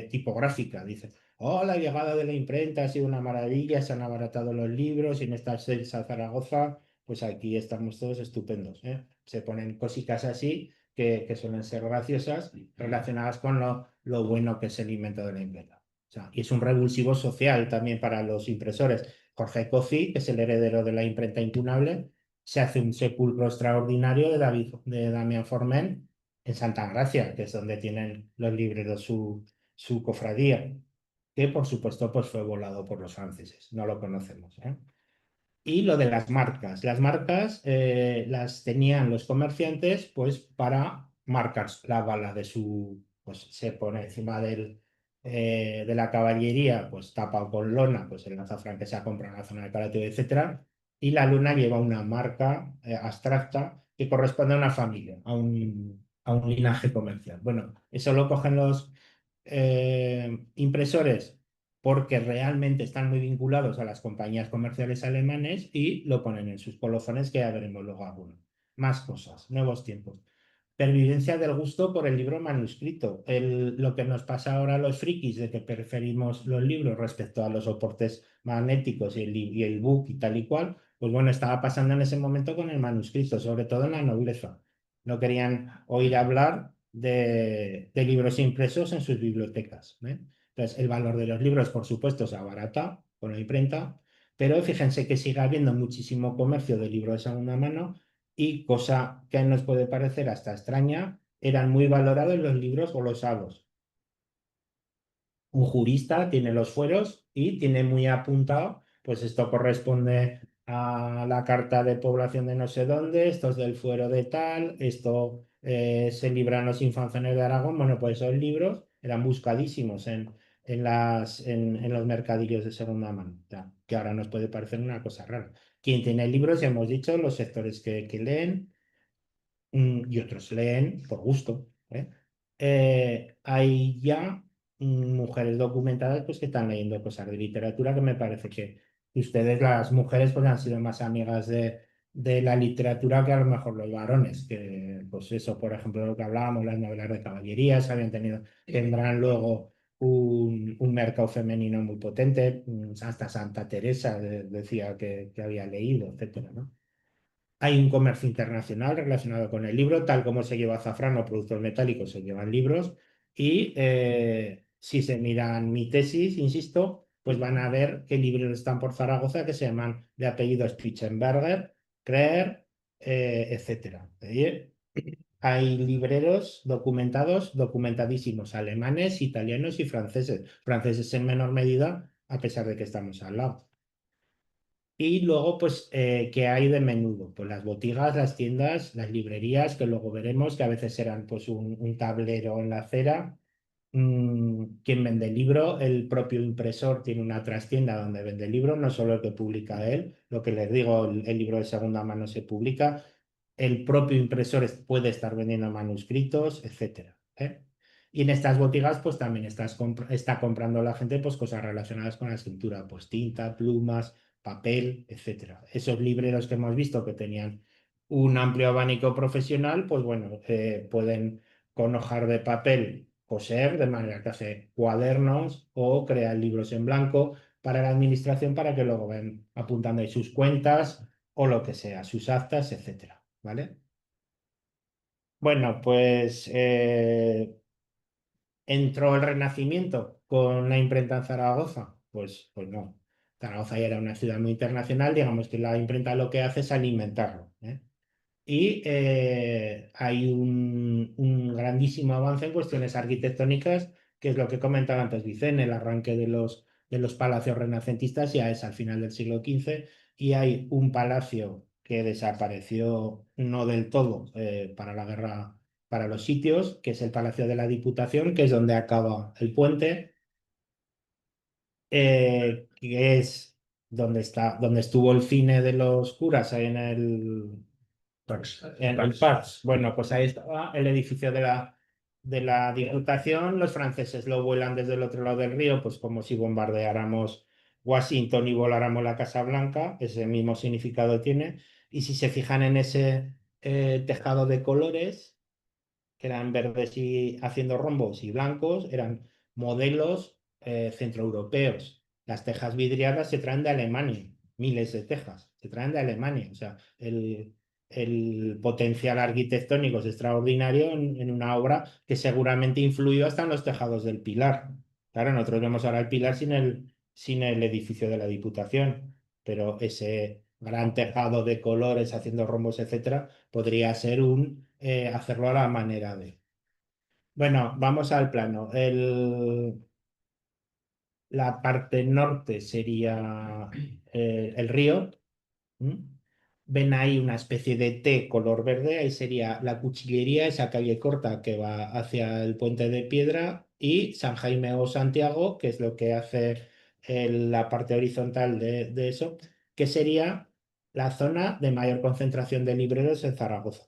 tipográfica. Dice, oh, la llegada de la imprenta ha sido una maravilla, se han abaratado los libros y en esta Celsa Zaragoza, pues aquí estamos todos estupendos. Se ponen cositas así que suelen ser graciosas relacionadas con lo bueno que es el invento de la imprenta. O sea, y es un revulsivo social también para los impresores. Jorge Cozzi, que es el heredero de la imprenta incunable, se hace un sepulcro extraordinario de Damián Forment en Santa Gracia, que es donde tienen los libreros su cofradía, que por supuesto pues fue volado por los franceses, no lo conocemos, ¿eh? Y lo de las marcas. Las marcas las tenían los comerciantes pues para marcar la bala de su, pues se pone encima de la caballería, pues tapado con lona, pues el azafrán que se ha comprado en la zona de Calateo, etcétera, y la luna lleva una marca abstracta que corresponde a una familia, a un linaje comercial. Bueno, eso lo cogen los impresores porque realmente están muy vinculados a las compañías comerciales alemanes y lo ponen en sus colofones, que ya veremos luego alguno. Más cosas, nuevos tiempos. Pervivencia del gusto por el libro manuscrito. Lo que nos pasa ahora a los frikis de que preferimos los libros respecto a los soportes magnéticos y el book y tal y cual, pues bueno, estaba pasando en ese momento con el manuscrito, sobre todo en la nobleza. No querían oír hablar de libros impresos en sus bibliotecas, ¿eh? Entonces, el valor de los libros, por supuesto, se abarata con la imprenta, pero fíjense que sigue habiendo muchísimo comercio de libros de segunda mano y, cosa que nos puede parecer hasta extraña, eran muy valorados los libros golosados. Un jurista tiene los fueros y tiene muy apuntado, pues esto corresponde a la carta de población de no sé dónde, esto es del fuero de tal, esto se libran los infanzones de Aragón. Bueno, pues esos libros eran buscadísimos en los mercadillos de segunda mano, ya, que ahora nos puede parecer una cosa rara. Quien tiene libros, ya hemos dicho, los sectores que leen, y otros leen por gusto, ¿eh? Hay ya mujeres documentadas pues, que están leyendo cosas de literatura que me parece que ustedes, las mujeres, pues han sido más amigas de la literatura que a lo mejor los varones, que pues eso, por ejemplo, lo que hablábamos, las novelas de caballerías tendrán luego un mercado femenino muy potente, hasta Santa Teresa decía que había leído, etcétera, ¿no? Hay un comercio internacional relacionado con el libro, tal como se lleva azafrán o productos metálicos, se llevan libros. Y si se miran mi tesis, insisto, pues van a ver qué libros están por Zaragoza que se llaman de apellido Spitzenberger, Kreer, etc. Hay libreros documentados, documentadísimos, alemanes, italianos y franceses. Franceses en menor medida, a pesar de que estamos al lado. Y luego, pues, ¿qué hay de menudo? Pues las botigas, las tiendas, las librerías, que luego veremos que a veces serán pues un tablero en la acera. Quien vende el libro, el propio impresor tiene una trastienda donde vende el libro, no solo el que publica él. Lo que les digo, el libro de segunda mano se publica. El propio impresor puede estar vendiendo manuscritos, etcétera, ¿eh? Y en estas botigas, pues también está comprando la gente pues, cosas relacionadas con la escritura, pues tinta, plumas, papel, etcétera. Esos libreros que hemos visto que tenían un amplio abanico profesional, pues bueno, pueden con hojar de papel coser de manera que hace cuadernos o crear libros en blanco para la administración para que luego ven apuntando ahí sus cuentas o lo que sea, sus actas, etcétera, ¿vale? Bueno, pues ¿entró el Renacimiento con la imprenta en Zaragoza? Pues no. Zaragoza ya era una ciudad muy internacional, digamos que la imprenta lo que hace es alimentarlo, ¿eh? Y hay un grandísimo avance en cuestiones arquitectónicas, que es lo que comentaba antes Vicente, el arranque de los palacios renacentistas ya es al final del siglo XV, y hay un palacio que desapareció no del todo para la guerra, para los sitios, que es el Palacio de la Diputación, que es donde acaba el puente, que es donde estuvo el cine de los curas, ahí en el Parcs. Bueno, pues ahí estaba el edificio de la Diputación. Los franceses lo vuelan desde el otro lado del río, pues como si bombardeáramos Washington y voláramos la Casa Blanca, ese mismo significado tiene. Y si se fijan en ese tejado de colores, que eran verdes y haciendo rombos y blancos, eran modelos centroeuropeos. Las tejas vidriadas se traen de Alemania, miles de tejas, se traen de Alemania. O sea, el potencial arquitectónico es extraordinario en una obra que seguramente influyó hasta en los tejados del Pilar. Claro, nosotros vemos ahora el Pilar sin el edificio de la Diputación, pero gran tejado de colores haciendo rombos, etcétera, podría ser hacerlo a la manera de. Bueno, vamos al plano. La parte norte sería el río. ¿Mm? Ven ahí una especie de T color verde, ahí sería la Cuchillería, esa calle corta que va hacia el Puente de Piedra, y San Jaime o Santiago, que es lo que hace la parte horizontal de eso, que sería la zona de mayor concentración de libreros en Zaragoza,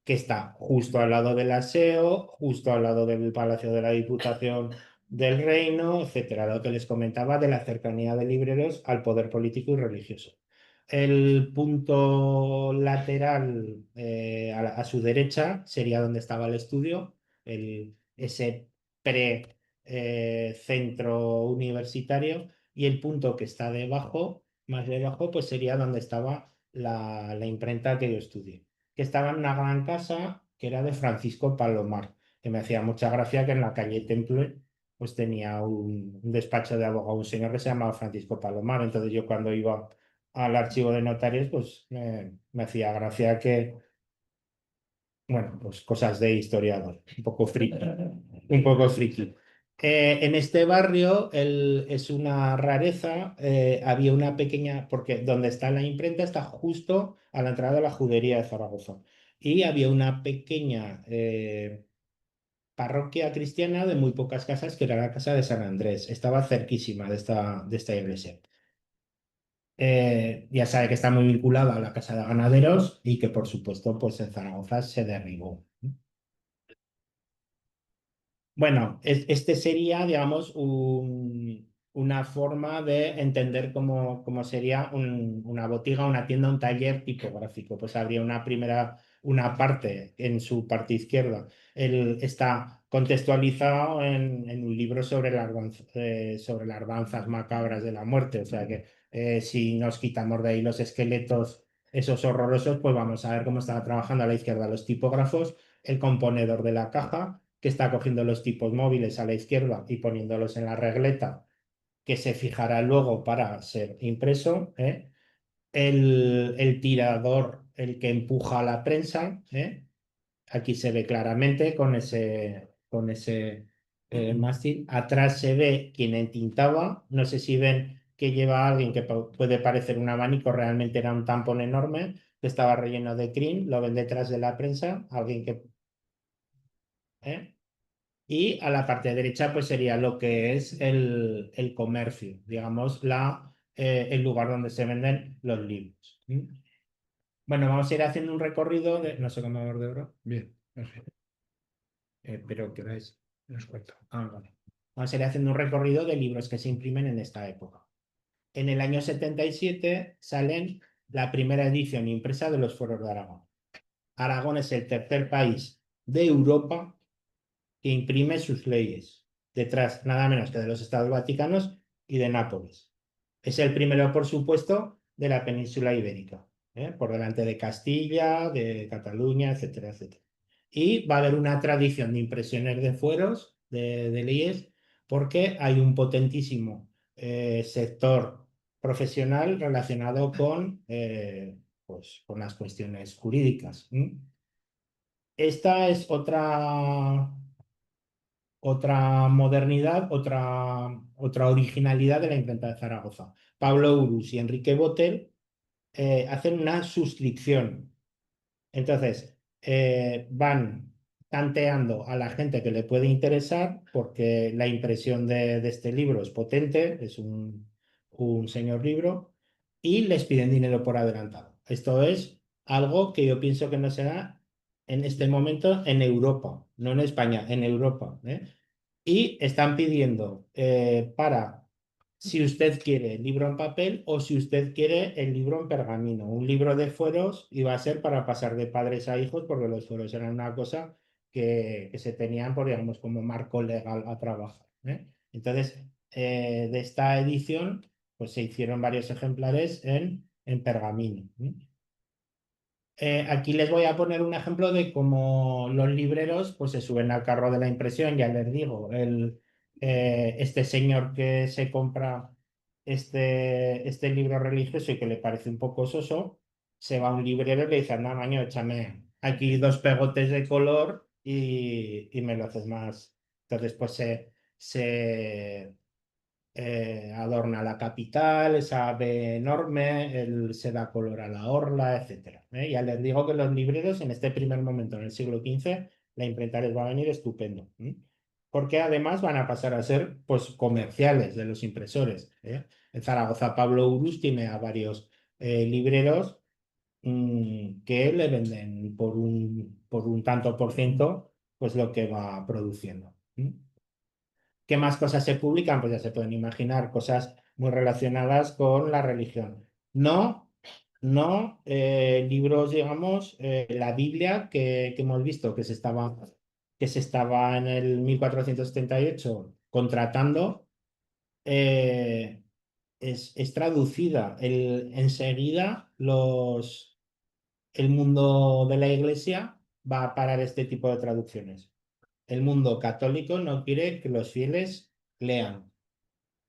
que está justo al lado del Aseo, justo al lado del Palacio de la Diputación del Reino, etcétera, lo que les comentaba de la cercanía de libreros al poder político y religioso. El punto lateral a su derecha sería donde estaba el estudio, ese centro universitario, y el punto que está debajo, más debajo, pues sería donde estaba la imprenta que yo estudié, que estaba en una gran casa que era de Francisco Palomar, que me hacía mucha gracia que en la calle Temple pues tenía un despacho de abogado, un señor que se llamaba Francisco Palomar. Entonces yo cuando iba al archivo de notarios, pues me hacía gracia que, bueno, pues cosas de historiador, un poco friki, un poco friki. En este barrio es una rareza, había una pequeña, porque donde está la imprenta está justo a la entrada de la judería de Zaragoza, y había una pequeña parroquia cristiana de muy pocas casas, que era la casa de San Andrés, estaba cerquísima de esta iglesia. Ya sabe que está muy vinculada a la Casa de Ganaderos y que, por supuesto, pues en Zaragoza se derribó. Bueno, este sería, digamos, una forma de entender cómo sería una botiga, una tienda, un taller tipográfico. Pues habría una parte en su parte izquierda. Está contextualizado en un libro sobre las danzas macabras de la muerte. O sea que si nos quitamos de ahí los esqueletos, esos horrorosos, pues vamos a ver cómo estaba trabajando a la izquierda los tipógrafos, el componedor de la caja, que está cogiendo los tipos móviles a la izquierda y poniéndolos en la regleta, que se fijará luego para ser impreso, ¿eh? El tirador, el que empuja a la prensa, ¿eh? Aquí se ve claramente con ese mástil. Atrás se ve quien entintaba. No sé si ven que lleva a alguien que puede parecer un abanico, realmente era un tampón enorme que estaba relleno de crin. Lo ven detrás de la prensa, alguien que... ¿eh? Y a la parte derecha pues sería lo que es el comercio, digamos, el lugar donde se venden los libros. ¿Mm? Bueno, vamos a ir haciendo un recorrido de... No sé cómo va de oro. Bien, perfecto. Pero ¿qué hora es? Nos cuento. Vale. Vamos a ir haciendo un recorrido de libros que se imprimen en esta época. En el año 77 salen la primera edición impresa de los Fueros de Aragón. Aragón es el tercer país de Europa que imprime sus leyes, detrás nada menos que de los Estados Vaticanos y de Nápoles. Es el primero, por supuesto, de la península ibérica, por delante de Castilla, de Cataluña, etcétera, etcétera. Y va a haber una tradición de impresiones de fueros, de leyes, porque hay un potentísimo sector profesional relacionado con las cuestiones jurídicas. Esta es otra modernidad, otra originalidad de la imprenta de Zaragoza. Pablo Urus y Enrique Botel hacen una suscripción. Entonces, van tanteando a la gente que le puede interesar, porque la impresión de este libro es potente, es un señor libro, y les piden dinero por adelantado. Esto es algo que yo pienso que no se da en este momento en Europa, no en España, en Europa, ¿eh? Y están pidiendo para, si usted quiere el libro en papel o si usted quiere el libro en pergamino. Un libro de fueros iba a ser para pasar de padres a hijos, porque los fueros eran una cosa que se tenían, por, digamos, como marco legal a trabajar, ¿eh? Entonces, de esta edición, pues se hicieron varios ejemplares en pergamino, ¿eh? Aquí les voy a poner un ejemplo de cómo los libreros pues, se suben al carro de la impresión. Ya les digo, este señor que se compra este libro religioso y que le parece un poco soso, se va a un librero y le dice, anda, maño, échame aquí 2 pegotes de color y me lo haces más. Entonces, pues se adorna la capital, esa ave enorme, se da color a la orla, etcétera. Ya les digo que los libreros en este primer momento, en el siglo XV, la imprenta les va a venir estupendo. Porque además van a pasar a ser pues, comerciales de los impresores. En Zaragoza, Pablo Urus tiene a varios libreros que le venden por un tanto por ciento pues lo que va produciendo. ¿Qué más cosas se publican? Pues ya se pueden imaginar cosas muy relacionadas con la religión. No libros, digamos, la Biblia que hemos visto que se estaba en el 1478 contratando, eh, es traducida. Enseguida el mundo de la iglesia va a parar este tipo de traducciones. El mundo católico no quiere que los fieles lean.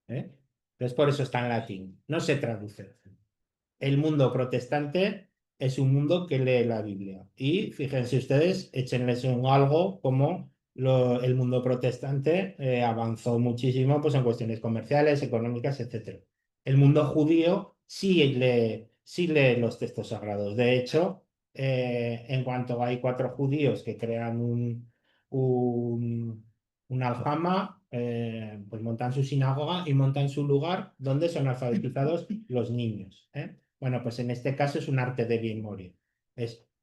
Entonces, por eso está en latín. No se traduce. El mundo protestante es un mundo que lee la Biblia. Y fíjense ustedes, échenles un algo como el mundo protestante avanzó muchísimo pues, en cuestiones comerciales, económicas, etc. El mundo judío sí lee los textos sagrados. De hecho, en cuanto hay 4 judíos que crean una aljama, pues montan su sinagoga y montan su lugar donde son alfabetizados los niños. Bueno, pues en este caso es un arte de bien morir.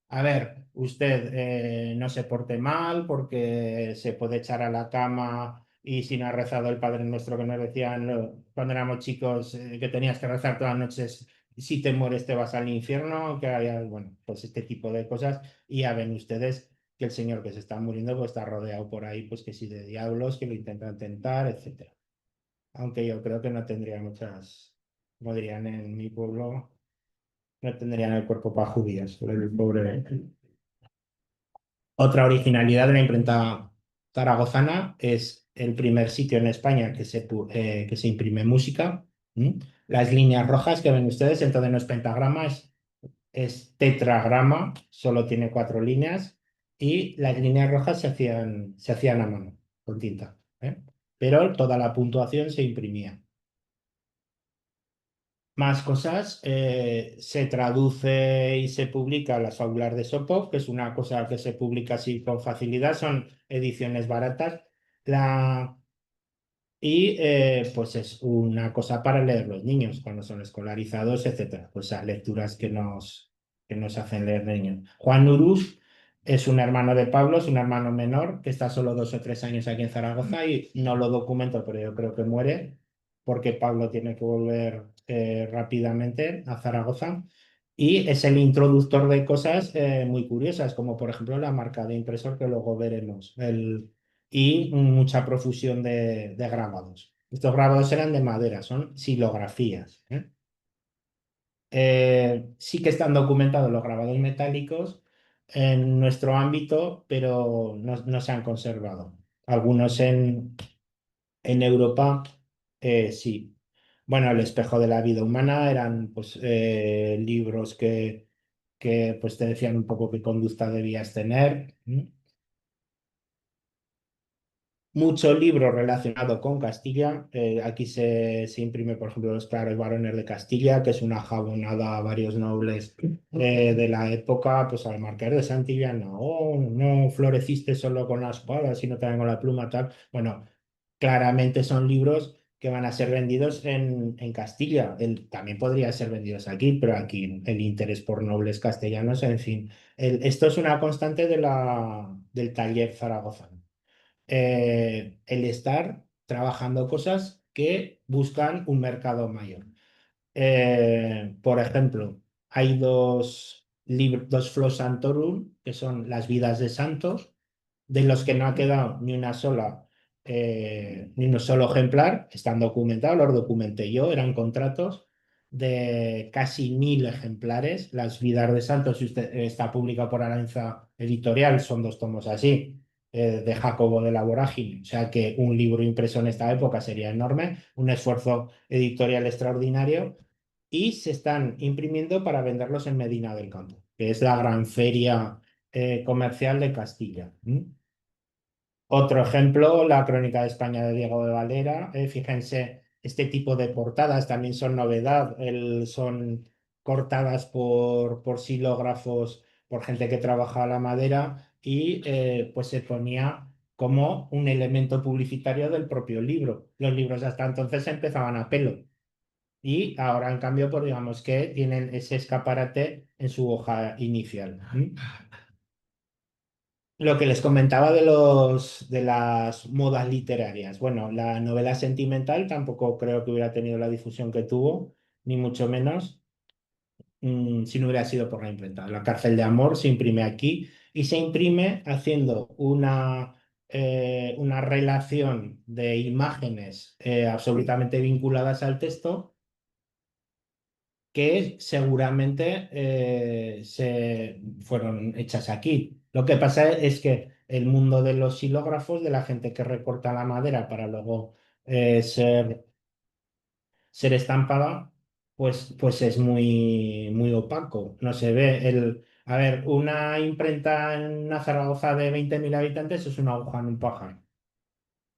A ver, usted no se porte mal porque se puede echar a la cama y si no ha rezado el Padre Nuestro que nos decían cuando éramos chicos que tenías que rezar todas las noches, si te mueres te vas al infierno, que haya, bueno, pues este tipo de cosas. Y ya ven ustedes que el señor que se está muriendo pues está rodeado por ahí, pues que sí, de diablos que lo intentan tentar, etcétera. Aunque yo creo que no tendría muchas, como dirían en mi pueblo, no tendrían el cuerpo para judías, el pobre. Otra originalidad de la imprenta zaragozana es el primer sitio en España que se imprime música. Las líneas rojas que ven ustedes, entonces no es pentagrama, es tetragrama, solo tiene 4 líneas y las líneas rojas se hacían a mano, con tinta. Pero toda la puntuación se imprimía. Más cosas, se traduce y se publica las fábulas de Sopov, que es una cosa que se publica así con facilidad, son ediciones baratas. Y pues es una cosa para leer los niños cuando son escolarizados, etcétera. Pues esas lecturas que nos hacen leer de niños. Juan Urús es un hermano de Pablo, es un hermano menor que está solo 2 o 3 años aquí en Zaragoza y no lo documento, pero yo creo que muere porque Pablo tiene que volver rápidamente a Zaragoza. Y es el introductor de cosas muy curiosas, como por ejemplo la marca de impresor que luego veremos. Y mucha profusión de grabados. Estos grabados eran de madera, son xilografías. Sí que están documentados los grabados metálicos en nuestro ámbito, pero no se han conservado. Algunos en Europa, sí. Bueno, El espejo de la vida humana eran pues, libros que pues, te decían un poco qué conducta debías tener. Mucho libro relacionado con Castilla. Aquí se imprime, por ejemplo, Los claros varones de Castilla, que es una jabonada a varios nobles de la época, pues al marqués de Santillana. Oh, no floreciste solo con la espada, sino también con la pluma, tal. Bueno, claramente son libros que van a ser vendidos en Castilla. También podría ser vendidos aquí, pero aquí el interés por nobles castellanos, en fin. Esto es una constante del taller zaragozano, el estar trabajando cosas que buscan un mercado mayor. Por ejemplo, hay dos Flos Santorum, que son las vidas de santos, de los que no ha quedado ni un solo ejemplar, están documentados, los documenté yo, eran contratos de casi 1000 ejemplares. Las vidas de santos, si usted está publicado por Aranza Editorial, son 2 tomos así. de Jacobo de la Vorágine. O sea que un libro impreso en esta época sería enorme, un esfuerzo editorial extraordinario, y se están imprimiendo para venderlos en Medina del Campo, que es la gran feria comercial de Castilla. Otro ejemplo, la Crónica de España de Diego de Valera. Fíjense, este tipo de portadas también son novedad. Son cortadas por xilógrafos, por gente que trabaja la madera, y pues se ponía como un elemento publicitario del propio libro. Los libros hasta entonces empezaban a pelo y ahora en cambio, pues digamos que tienen ese escaparate en su hoja inicial. Lo que les comentaba de las modas literarias. Bueno, la novela sentimental tampoco creo que hubiera tenido la difusión que tuvo, ni mucho menos, si no hubiera sido por la imprenta. La cárcel de amor se imprime aquí y se imprime haciendo una relación de imágenes absolutamente vinculadas al texto, que seguramente se fueron hechas aquí. Lo que pasa es que el mundo de los xilógrafos, de la gente que recorta la madera para luego ser estampada, pues es muy opaco. No se ve. A ver, una imprenta en una Zaragoza de 20.000 habitantes es una aguja en un pajar.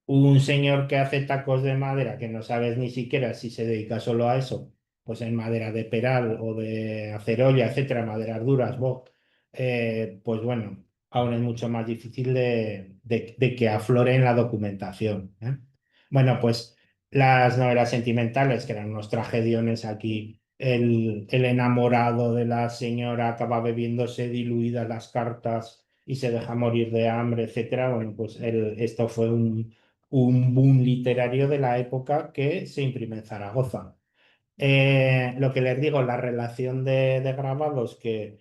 Un señor que hace tacos de madera, que no sabes ni siquiera si se dedica solo a eso, pues en madera de peral o de acerolla, etcétera, maderas duras, pues bueno, aún es mucho más difícil de que aflore en la documentación. Bueno, pues las novelas sentimentales, que eran unos tragediones aquí, el enamorado de la señora acaba bebiéndose diluidas las cartas y se deja morir de hambre, etcétera. Bueno, pues esto fue un boom literario de la época que se imprime en Zaragoza. Lo que les digo, la relación de grabados que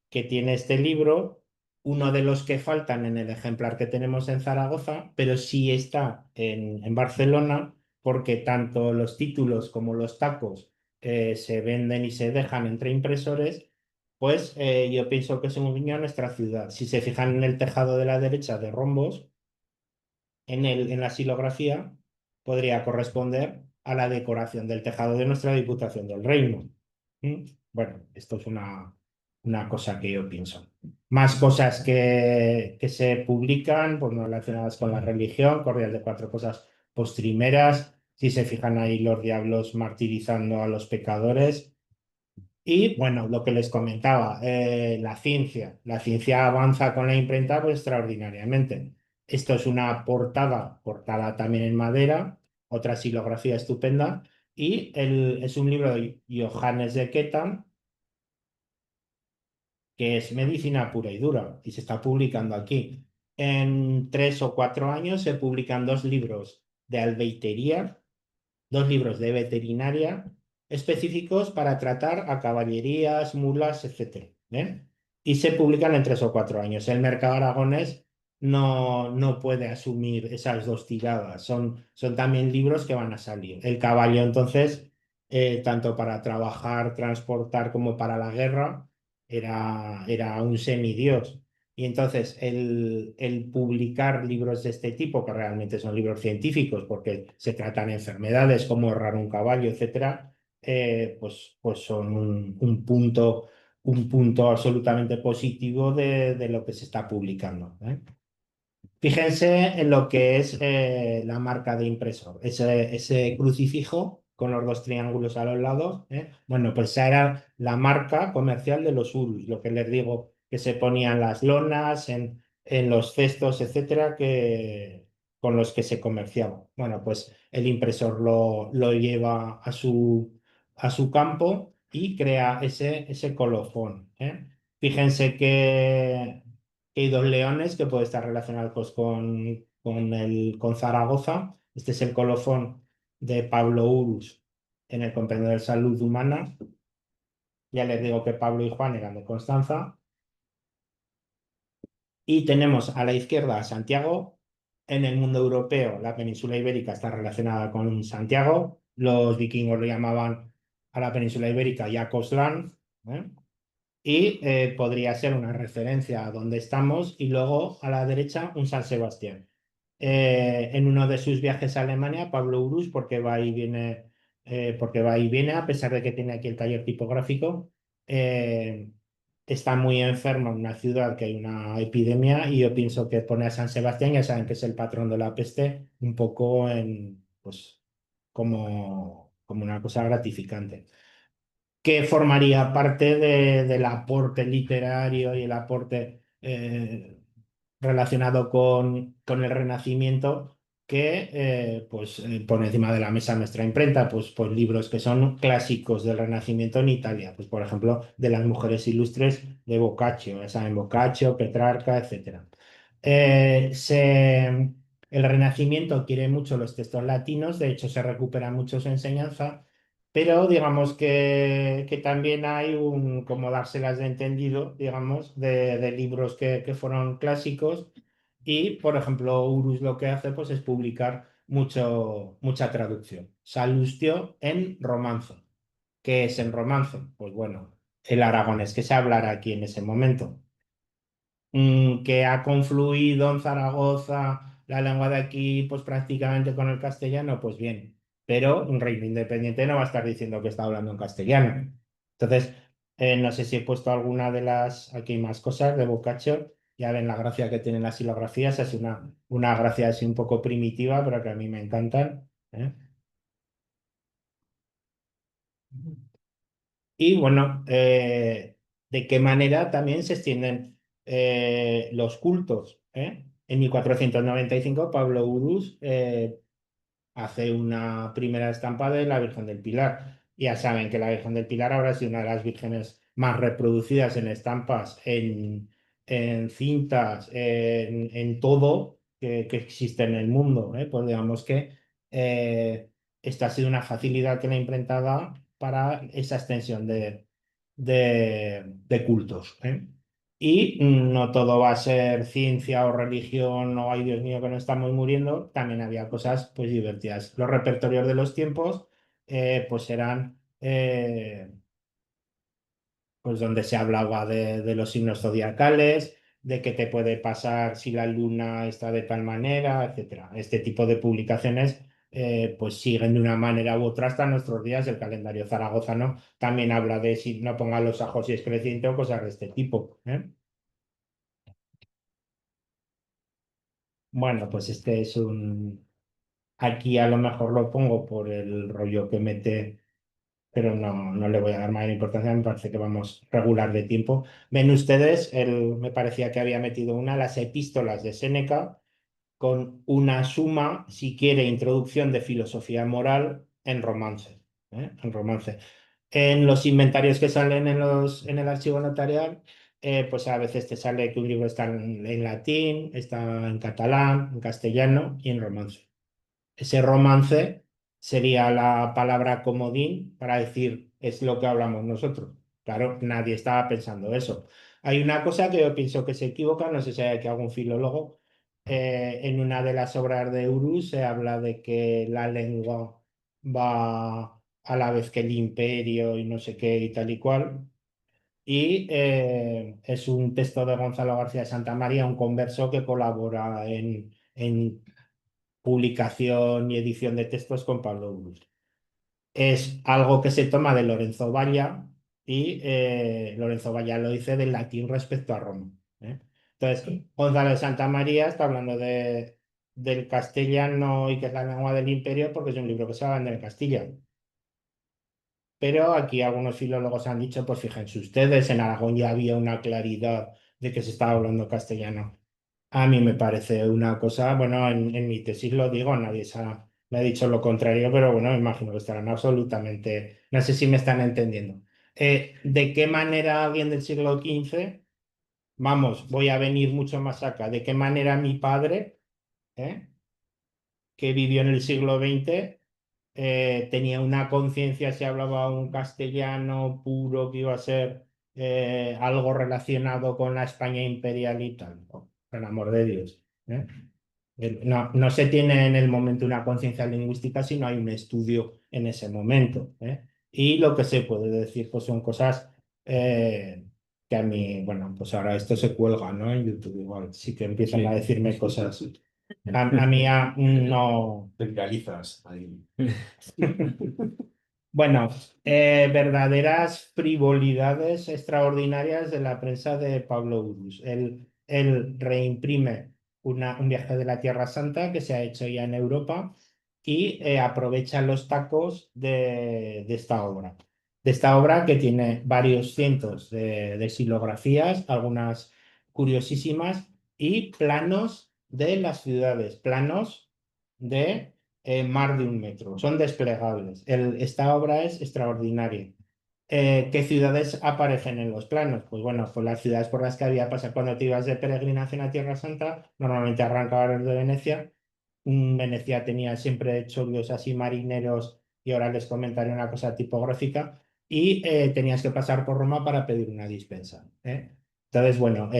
tiene este libro, uno de los que faltan en el ejemplar que tenemos en Zaragoza, pero sí está en Barcelona, porque tanto los títulos como los tacos se venden y se dejan entre impresores. Pues yo pienso que es un guiño a nuestra ciudad. Si se fijan en el tejado de la derecha de rombos, en la xilografía podría corresponder a la decoración del tejado de nuestra Diputación del Reino. ¿Mm? Bueno, esto es una cosa que yo pienso. Más cosas que se publican, pues no relacionadas con la religión, Cordial de Cuatro Cosas postrimeras. Si se fijan ahí, los diablos martirizando a los pecadores. Y bueno, lo que les comentaba, la ciencia avanza con la imprenta pues extraordinariamente. Esto es una portada también en madera, otra xilografía estupenda, y es un libro de Johannes de Kettam, que es medicina pura y dura, y se está publicando aquí. En 3 o 4 años se publican 2 libros de albeitería, 2 libros de veterinaria específicos para tratar a caballerías, mulas, etcétera. Y se publican en 3 o 4 años. El mercado aragonés no puede asumir esas 2 tiradas. Son también libros que van a salir. El caballo, entonces, tanto para trabajar, transportar como para la guerra, era un semidios. Y entonces el publicar libros de este tipo, que realmente son libros científicos, porque se tratan enfermedades como errar un caballo, etcétera, pues son un punto absolutamente positivo de lo que se está publicando. Fíjense en lo que es la marca de impresor, ese crucifijo con los 2 triángulos a los lados. Bueno, pues esa era la marca comercial de los Urus, lo que les digo, que se ponían las lonas en los cestos, etcétera, con los que se comerciaba. Bueno, pues el impresor lo lleva a su campo y crea ese colofón. Fíjense que hay 2 leones que puede estar relacionados pues, con Zaragoza. Este es el colofón de Pablo Urus en el Compendio de Salud Humana. Ya les digo que Pablo y Juan eran de Constanza. Y tenemos a la izquierda a Santiago. En el mundo europeo, la península ibérica está relacionada con Santiago. Los vikingos lo llamaban a la península ibérica Jakobsland. y podría ser una referencia a donde estamos y luego a la derecha un San Sebastián. En uno de sus viajes a Alemania, Pablo Urús, porque va y viene, a pesar de que tiene aquí el taller tipográfico, eh, está muy enfermo en una ciudad que hay una epidemia y yo pienso que pone a San Sebastián, ya saben que es el patrón de la peste, un poco pues, como una cosa gratificante que formaría parte del aporte literario y el aporte relacionado con el Renacimiento que pone encima de la mesa nuestra imprenta, pues libros que son clásicos del Renacimiento en Italia, pues por ejemplo de las mujeres ilustres de Boccaccio, ya saben, Boccaccio, Petrarca, etc. Eh, se, el Renacimiento quiere mucho los textos latinos, de hecho se recupera mucho su enseñanza, pero digamos que también hay como dárselas de entendido, digamos, de libros que fueron clásicos y, por ejemplo, Urus lo que hace pues, es publicar mucha traducción. Salustio en romance. ¿Qué es en romance? Pues bueno, el aragonés que se hablara aquí en ese momento. Que ha confluido en Zaragoza la lengua de aquí pues prácticamente con el castellano, pues bien, pero un reino independiente no va a estar diciendo que está hablando en castellano. Entonces, no sé si he puesto alguna de las, aquí hay más cosas de Boccaccio, ya ven la gracia que tienen las silografías, es una gracia así un poco primitiva, pero que a mí me encantan. ¿Eh? Y bueno, de qué manera también se extienden los cultos. En 1495 Pablo Urús hace una primera estampa de la Virgen del Pilar. Ya saben que la Virgen del Pilar habrá sido una de las vírgenes más reproducidas en estampas, en cintas, en todo que existe en el mundo. Pues digamos que esta ha sido una facilidad que la imprenta da para esa extensión de cultos. Y no todo va a ser ciencia o religión o ay Dios mío que no estamos muriendo, también había cosas pues divertidas. Los repertorios de los tiempos pues eran pues donde se hablaba de los signos zodiacales, de qué te puede pasar si la luna está de tal manera, etcétera. Este tipo de publicaciones pues siguen de una manera u otra hasta nuestros días. El calendario zaragozano también habla de si no ponga los ajos si es creciente o cosas de este tipo. Bueno, pues este es un... Aquí a lo mejor lo pongo por el rollo que mete, pero no le voy a dar mayor importancia, me parece que vamos regular de tiempo. Ven ustedes, me parecía que había metido las epístolas de Séneca con una suma, si quiere, introducción de filosofía moral en romance. En romance. En los inventarios que salen en el archivo notarial, pues a veces te sale que un libro está en latín, está en catalán, en castellano y en romance. Ese romance sería la palabra comodín para decir es lo que hablamos nosotros. Claro, nadie estaba pensando eso. Hay una cosa que yo pienso que se equivoca, no sé si hay aquí algún filólogo. En una de las obras de Urú se habla de que la lengua va a la vez que el imperio y no sé qué y tal y cual. Y es un texto de Gonzalo García de Santa María, un converso que colabora en publicación y edición de textos con Pablo Uruz. Es algo que se toma de Lorenzo Valla y Lorenzo Valla lo dice del latín respecto a Roma. Entonces, Gonzalo de Santa María está hablando del castellano y que es la lengua del imperio porque es un libro que se va a vender en Castilla. Pero aquí algunos filólogos han dicho, pues fíjense ustedes, en Aragón ya había una claridad de que se estaba hablando castellano. A mí me parece una cosa, bueno, en mi tesis lo digo, nadie me ha dicho lo contrario, pero bueno, me imagino que estarán absolutamente, no sé si me están entendiendo. ¿De qué manera alguien del siglo XV, vamos, voy a venir mucho más acá, de qué manera mi padre, eh, que vivió en el siglo XX, tenía una conciencia si hablaba un castellano puro que iba a ser algo relacionado con la España imperial y tal? Por el amor de Dios. ¿eh? No se tiene en el momento una conciencia lingüística, sino hay un estudio en ese momento. Y lo que se puede decir pues son cosas que a mí, bueno, pues ahora esto se cuelga, ¿no? En YouTube igual, sí que empiezan Sí. a decirme cosas. A mí no. Te viralizas ahí. Bueno, verdaderas frivolidades extraordinarias de la prensa de Pablo Urús. Él reimprime un viaje de la Tierra Santa que se ha hecho ya en Europa y aprovecha los tacos de esta obra. De esta obra que tiene varios cientos de xilografías, algunas curiosísimas, y planos de las ciudades, planos de más de 1 metro, son desplegables. Esta obra es extraordinaria. ¿Qué ciudades aparecen en los planos? Pues bueno, pues las ciudades por las que había pasado cuando te ibas de peregrinación a Tierra Santa, normalmente arrancabas de Venecia. Venecia tenía siempre chovios así marineros y ahora les comentaré una cosa tipográfica y tenías que pasar por Roma para pedir una dispensa. Entonces, bueno,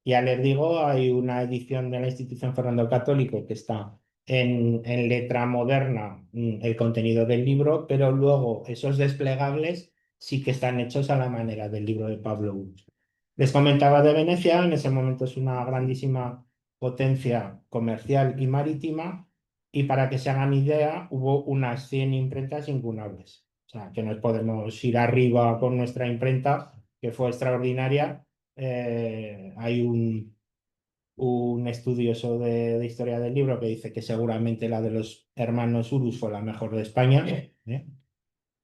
ya les digo, hay una edición de la institución Fernando Católico que está en letra moderna, el contenido del libro, pero luego esos desplegables sí que están hechos a la manera del libro de Pablo Urús. Les comentaba de Venecia, en ese momento es una grandísima potencia comercial y marítima, y para que se hagan idea, hubo unas 100 imprentas incunables. O sea, que nos podemos ir arriba con nuestra imprenta, que fue extraordinaria. Hay un estudioso de historia del libro que dice que seguramente la de los hermanos Urús fue la mejor de España,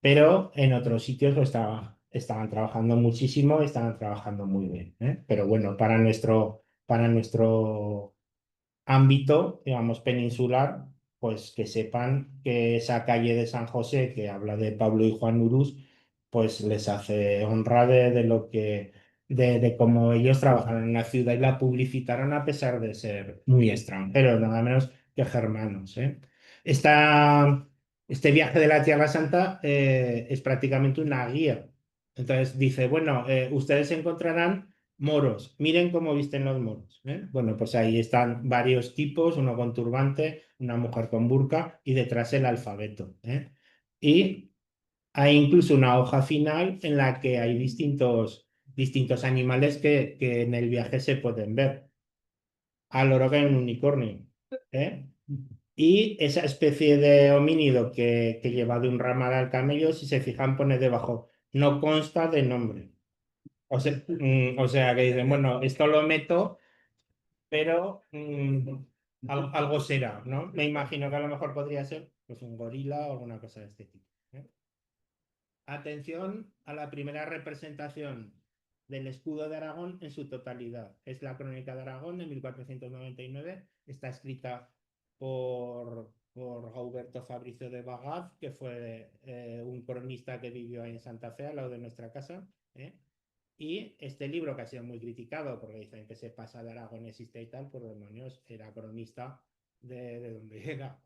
pero en otros sitios estaban trabajando muchísimo, estaban trabajando muy bien. Pero bueno, para nuestro ámbito, digamos, peninsular, pues que sepan que esa calle de San José que habla de Pablo y Juan Urús, pues les hace honra de cómo ellos trabajaron en la ciudad y la publicitaron a pesar de ser muy extranjeros, nada menos que germanos. Este viaje de la Tierra Santa es prácticamente una guía. Entonces dice, bueno, ustedes encontrarán moros, miren cómo visten los moros. Bueno, pues ahí están varios tipos, uno con turbante, una mujer con burka y detrás el alfabeto. Y hay incluso una hoja final en la que hay distintos animales que en el viaje se pueden ver. Al loro que hay un unicornio. ¿eh? Y esa especie de homínido que lleva de un ramal al camello, si se fijan, pone debajo, no consta de nombre. O sea que dicen, bueno, esto lo meto, pero algo será, ¿no? Me imagino que a lo mejor podría ser pues, un gorila o alguna cosa de este tipo. Atención a la primera representación del escudo de Aragón en su totalidad. Es la Crónica de Aragón de 1499. Está escrita por Gauberto Fabricio de Bagaz, que fue un cronista que vivió ahí en Santa Fe, al lado de nuestra casa. Y este libro, que ha sido muy criticado porque dicen que se pasa de aragonesista y tal, por demonios, era cronista de donde era.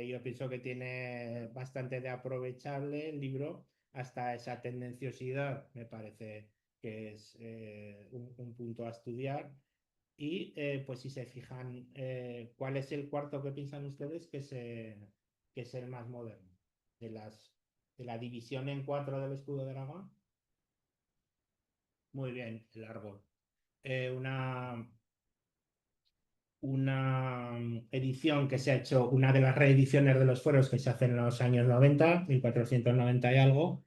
Yo pienso que tiene bastante de aprovechable el libro, hasta esa tendenciosidad me parece que es un punto a estudiar. Y pues si se fijan, ¿cuál es el cuarto que piensan ustedes que es el más moderno de la división en cuatro del escudo de Aragón? Muy bien, el árbol. Una edición que se ha hecho, una de las reediciones de los fueros que se hacen en los años 90, 1490 y algo,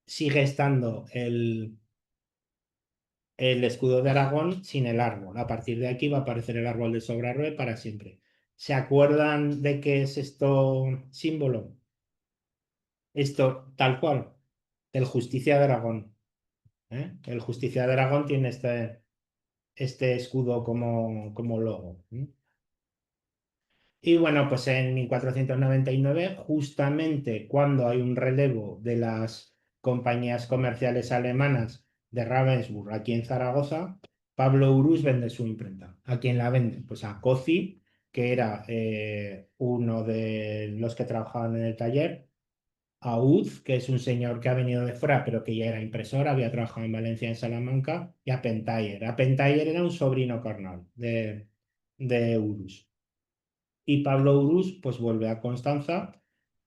sigue estando el escudo de Aragón sin el árbol. A partir de aquí va a aparecer el árbol de Sobrarbe para siempre. ¿Se acuerdan de qué es esto símbolo? Esto tal cual, el Justicia de Aragón. El Justicia de Aragón tiene este escudo como logo. Y bueno, pues en 1499, justamente cuando hay un relevo de las compañías comerciales alemanas de Ravensburg aquí en Zaragoza, Pablo Urús vende su imprenta. ¿A quién la vende? Pues a Cozi, que era uno de los que trabajaban en el taller, a Uz, que es un señor que ha venido de fuera, pero que ya era impresor, había trabajado en Valencia, en Salamanca, y a Pentayer. A Pentayer era un sobrino carnal de Urús. Y Pablo Urús pues vuelve a Constanza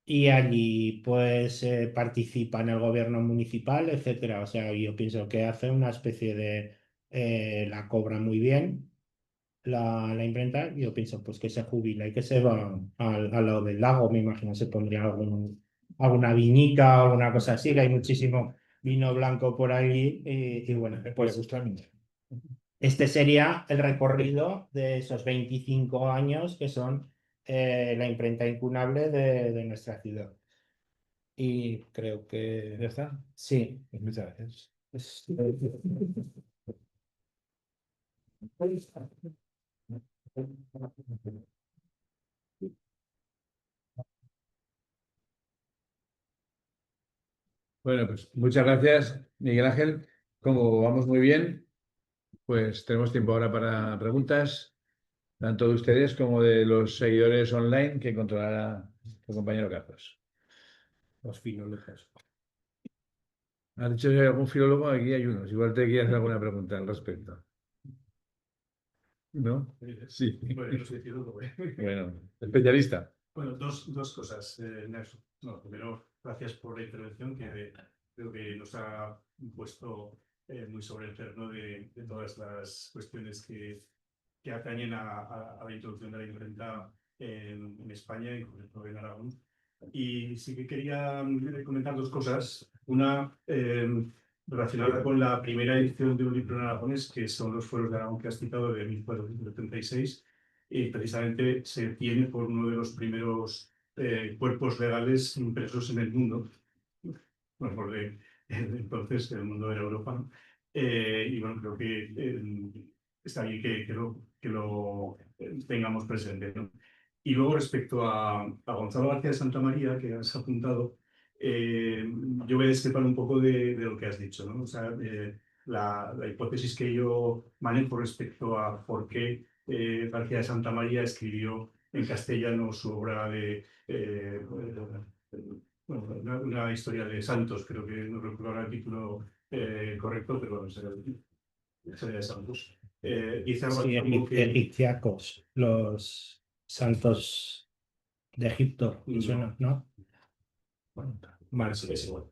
y allí pues participa en el gobierno municipal, etcétera. O sea, yo pienso que hace una especie de la cobra muy bien la imprenta. Yo pienso pues que se jubila y que se va al lado del lago. Me imagino se pondría alguna viñica o alguna cosa así, que hay muchísimo vino blanco por ahí. Y bueno, pues este sería el recorrido de esos 25 años que son la imprenta incunable de nuestra ciudad. Y creo que ¿Ya está? sí. Pues muchas gracias. Es- Bueno, pues muchas gracias, Miguel Ángel. Como vamos muy bien, pues tenemos tiempo ahora para preguntas, tanto de ustedes como de los seguidores online que controlará tu compañero Carlos. Los filólogos. ¿Has dicho que hay algún filólogo? Aquí hay unos. Igual te quieres hacer alguna pregunta al respecto. ¿No? Sí. Bueno, yo no soy filólogo, ¿eh? Bueno, especialista. Bueno, dos cosas, Nelson. No, primero, gracias por la intervención que creo que nos ha puesto muy sobre el terreno de todas las cuestiones que atañen a la introducción de la imprenta en España y sobre todo en Aragón. Y sí que quería comentar dos cosas. Una relacionada con la primera edición de un libro en aragonés, que son los Fueros de Aragón que has citado de 1476, y precisamente se tiene por uno de los primeros cuerpos legales impresos en el mundo. Bueno, porque entonces el mundo era Europa, ¿no? Y bueno, creo que está bien que lo tengamos presente, ¿no? Y luego respecto a Gonzalo García de Santa María, que has apuntado, yo voy a discrepar un poco de lo que has dicho, ¿no? O sea, la hipótesis que yo manejo respecto a por qué García de Santa María escribió en castellano su obra de bueno, una historia de santos, creo que no recuerdo ahora el título correcto, pero bueno, sería de santos. Dice algo Sí, así como que egipciacos, los santos de Egipto, ¿te suena, no? bueno, Vale. es igual.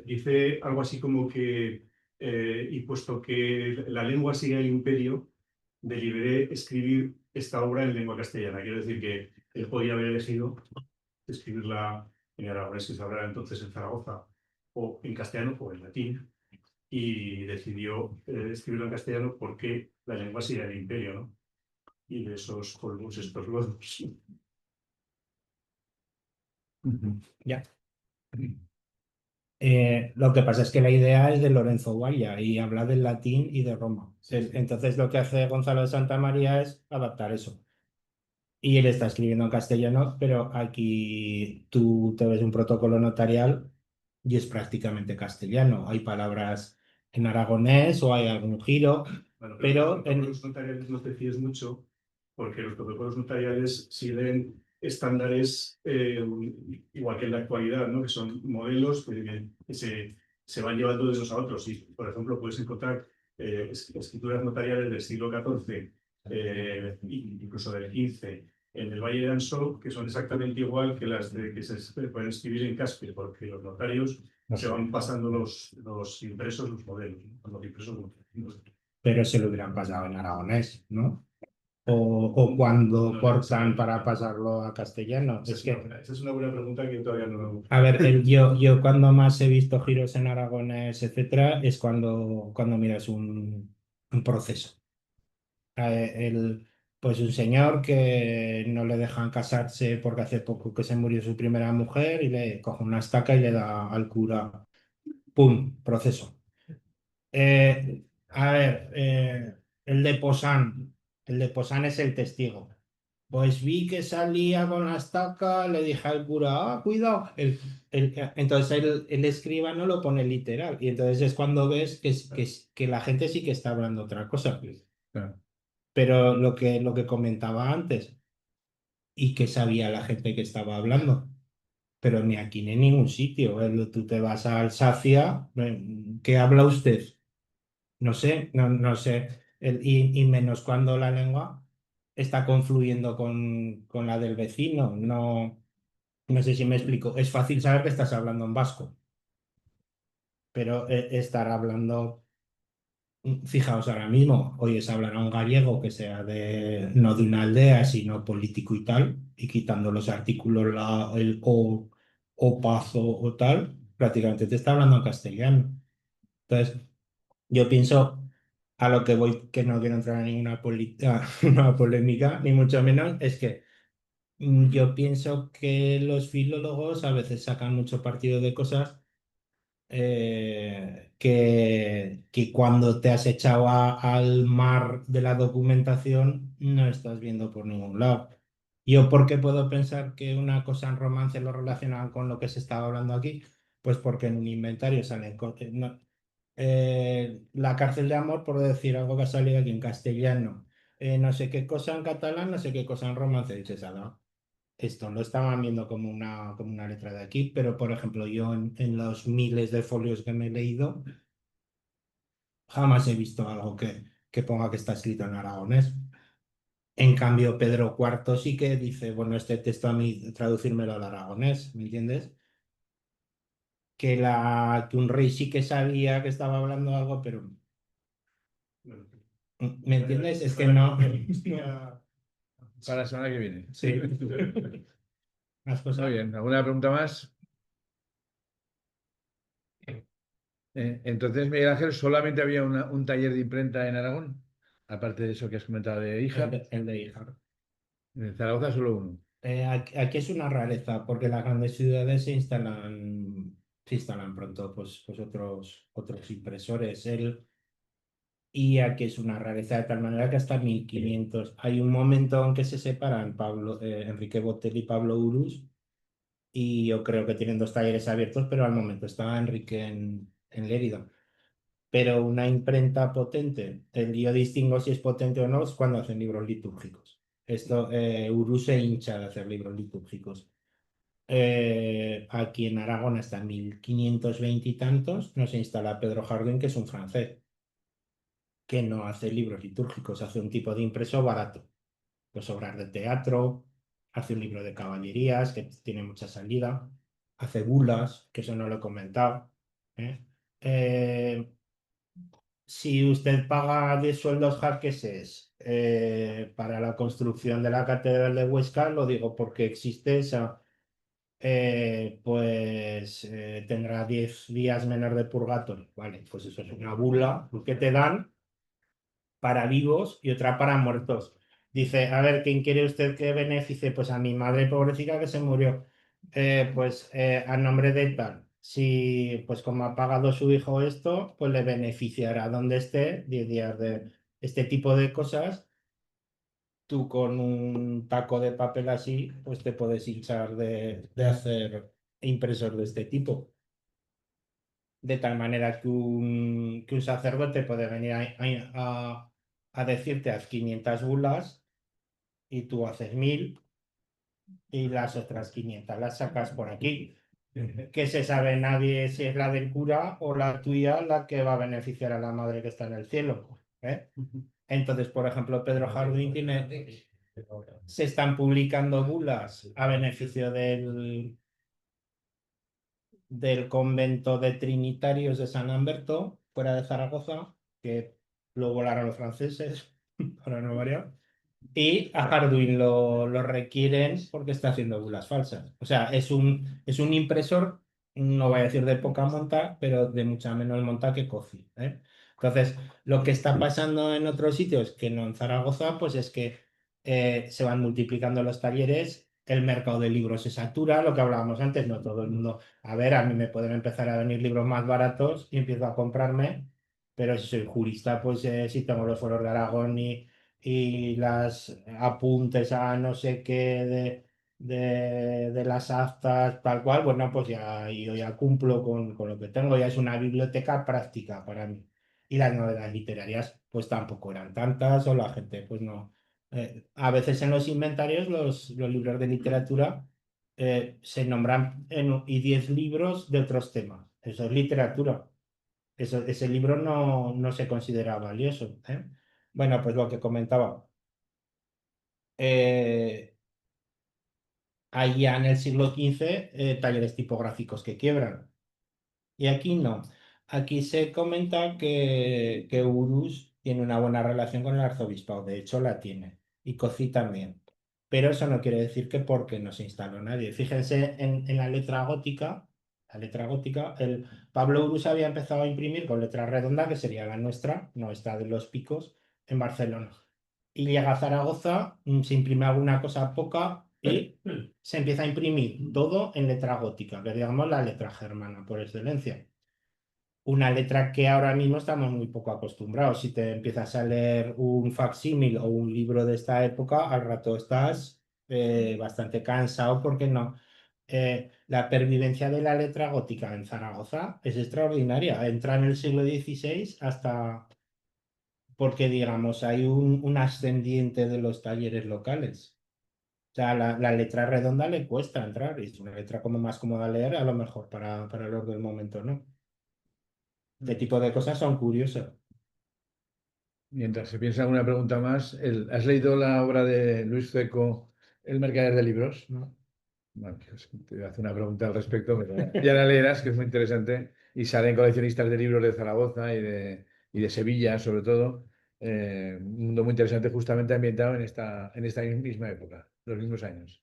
Dice algo así como que, y puesto que la lengua sigue el imperio, deliberé escribir esta obra en lengua castellana. Quiero decir que él podía haber elegido escribirla en aragonés, que se hablaba entonces en Zaragoza, o en castellano o en latín, y decidió escribirlo en castellano porque la lengua sigue el imperio, ¿no? Y de esos polvos, estos lodos. Ya. Lo que pasa es que la idea es de Lorenzo Guaya y habla del latín y de Roma. Entonces lo que hace Gonzalo de Santa María es adaptar eso. Y él está escribiendo en castellano, pero aquí tú te ves un protocolo notarial y es prácticamente castellano. Hay palabras en aragonés o hay algún giro, Bueno, pero los protocolos notariales no te fíes mucho, porque los protocolos notariales siguen estándares igual que en la actualidad, ¿no? Que son modelos que se van llevando de unos a otros. Y, por ejemplo, puedes encontrar escrituras notariales del siglo XIV, incluso del XV, en el Valle de Ansó, que son exactamente igual que las que se pueden escribir en Caspio, porque los notarios se van pasando los impresos, los modelos, ¿no? Los impresos, pero se lo hubieran pasado en aragonés, ¿no? O cuando no, cortan para pasarlo a castellano. Es que, esa es una buena pregunta que todavía no. a ver, yo cuando más he visto giros en aragonés, etcétera, es cuando miras un proceso. Pues un señor que no le dejan casarse porque hace poco que se murió su primera mujer y le coge una estaca y le da al cura. ¡Pum! Proceso. A ver, el de Posán. El de Posán es el testigo. Pues vi que salía con la estaca, le dije al cura, cuidado. Entonces el escribano lo pone literal. Y entonces es cuando ves que la gente sí que está hablando otra cosa. Claro. Pero lo que comentaba antes, y que sabía la gente que estaba hablando, pero ni aquí ni en ningún sitio. Tú te vas a Alsacia, ¿qué habla usted? No sé, no sé. Y menos cuando la lengua está confluyendo con la del vecino. No. No sé si me explico. Es fácil saber que estás hablando en vasco, pero estar hablando, fijaos ahora mismo, oyes hablar a un gallego que sea no de una aldea, sino político y tal, y quitando los artículos, el o pazo o tal, prácticamente te está hablando en castellano. Entonces, yo pienso a lo que voy, que no quiero entrar en ninguna una polémica, ni mucho menos, es que yo pienso que los filólogos a veces sacan mucho partido de cosas que cuando te has echado al mar de la documentación no estás viendo por ningún lado. ¿Yo por qué puedo pensar que una cosa en romance lo relacionan con lo que se estaba hablando aquí? Pues porque en un inventario salen la cárcel de amor, por decir algo que ha salido aquí en castellano. No sé qué cosa en catalán, no sé qué cosa en romance. Dices, "Ah, esto lo estaban viendo como una letra de aquí, pero por ejemplo, yo en los miles de folios que me he leído, jamás he visto algo que ponga que está escrito en aragonés. En cambio, Pedro Cuarto sí que dice, bueno, este texto a mí traducírmelo al aragonés, ¿me entiendes? Que un rey sí que sabía que estaba hablando algo, pero Bueno, ¿me entiendes? Es que no. Para la semana que viene. Sí. Las Muy cosas. bien. ¿Alguna pregunta más? Entonces, Miguel Ángel, ¿solamente había un taller de imprenta en Aragón? Aparte de eso que has comentado de Híjar. El de Híjar. En Zaragoza solo uno. Aquí es una rareza porque las grandes ciudades se instalan pronto pues otros impresores. Y aquí es una rareza de tal manera que hasta 1500. Hay un momento en que se separan Enrique Botel y Pablo Urús y yo creo que tienen dos talleres abiertos, pero al momento está Enrique en Lérida. Pero una imprenta potente, yo distingo si es potente o no es cuando hacen libros litúrgicos. Urús se hincha de hacer libros litúrgicos. Aquí en Aragón hasta 1520 y tantos no se instala Pedro Jardín, que es un francés, que no hace libros litúrgicos, hace un tipo de impreso barato. Pues obras de teatro, hace un libro de caballerías que tiene mucha salida, hace bulas, que eso no lo he comentado. ¿eh? Eh, si usted paga 10 sueldos jarqueses para la construcción de la Catedral de Huesca, lo digo porque existe esa pues tendrá 10 días menos de purgatorio. Vale, pues eso es una bula que te dan para vivos y otra para muertos. Dice, a ver, ¿quién quiere usted que beneficie? Pues a mi madre pobrecita que se murió. Pues a nombre de tal. Si, pues como ha pagado su hijo esto, pues le beneficiará donde esté 10 días de este tipo de cosas. Tú con un taco de papel así, pues te puedes hinchar de hacer impresor de este tipo. De tal manera que un sacerdote puede venir a decirte haz 500 bulas y tú haces 1000 y las otras 500 las sacas por aquí. Que se sabe nadie si es la del cura o la tuya la que va a beneficiar a la madre que está en el cielo. ¿eh? Entonces, por ejemplo, Pedro Jardín se están publicando bulas a beneficio del convento de Trinitarios de San Lamberto, fuera de Zaragoza, que lo volaron los franceses, para no variar, y a Hardwin lo requieren porque está haciendo bulas falsas. O sea, es un impresor, no voy a decir de poca monta, pero de mucha menos monta que Coffee. Entonces, lo que está pasando en otros sitios que no en Zaragoza, pues es que se van multiplicando los talleres, el mercado de libros se satura, lo que hablábamos antes, no todo el mundo. A ver, a mí me pueden empezar a venir libros más baratos y empiezo a comprarme, pero si soy jurista, pues si tengo los foros de Aragón y las apuntes a no sé qué de las actas, tal cual, bueno, pues ya yo ya cumplo con lo que tengo, ya es una biblioteca práctica para mí. Y las novedades literarias, pues tampoco eran tantas, o la gente, pues no. A veces en los inventarios, los libros de literatura se nombran y 10 libros de otros temas. Eso es literatura. Ese libro no se considera valioso. Bueno, pues lo que comentaba. Eh, hay ya en el siglo XV talleres tipográficos que quiebran. Y aquí no. Aquí se comenta que Urus tiene una buena relación con el arzobispado, de hecho la tiene, y Cocí también. Pero eso no quiere decir que porque no se instaló nadie. Fíjense en la letra gótica, el Pablo Urus había empezado a imprimir con letra redonda, que sería la nuestra, no esta de los picos, en Barcelona. Y llega a Zaragoza, se imprime alguna cosa poca y se empieza a imprimir todo en letra gótica, que digamos la letra germana por excelencia. Una letra que ahora mismo estamos muy poco acostumbrados. Si te empiezas a leer un facsímil o un libro de esta época, al rato estás bastante cansado porque no. La pervivencia de la letra gótica en Zaragoza es extraordinaria. Entra en el siglo XVI hasta porque, digamos, hay un ascendiente de los talleres locales. O sea, la letra redonda le cuesta entrar y es una letra como más cómoda leer, a lo mejor para los del momento, ¿no? Este tipo de cosas son curiosas. Mientras se piensa alguna pregunta más, ¿has leído la obra de Luis Ceco, El mercader de libros? ¿No? Bueno, pues te voy a hacer una pregunta al respecto, pero ya la leerás, que es muy interesante. Y salen coleccionistas de libros de Zaragoza y de Sevilla, sobre todo. Un mundo muy interesante, justamente ambientado en esta misma época, los mismos años.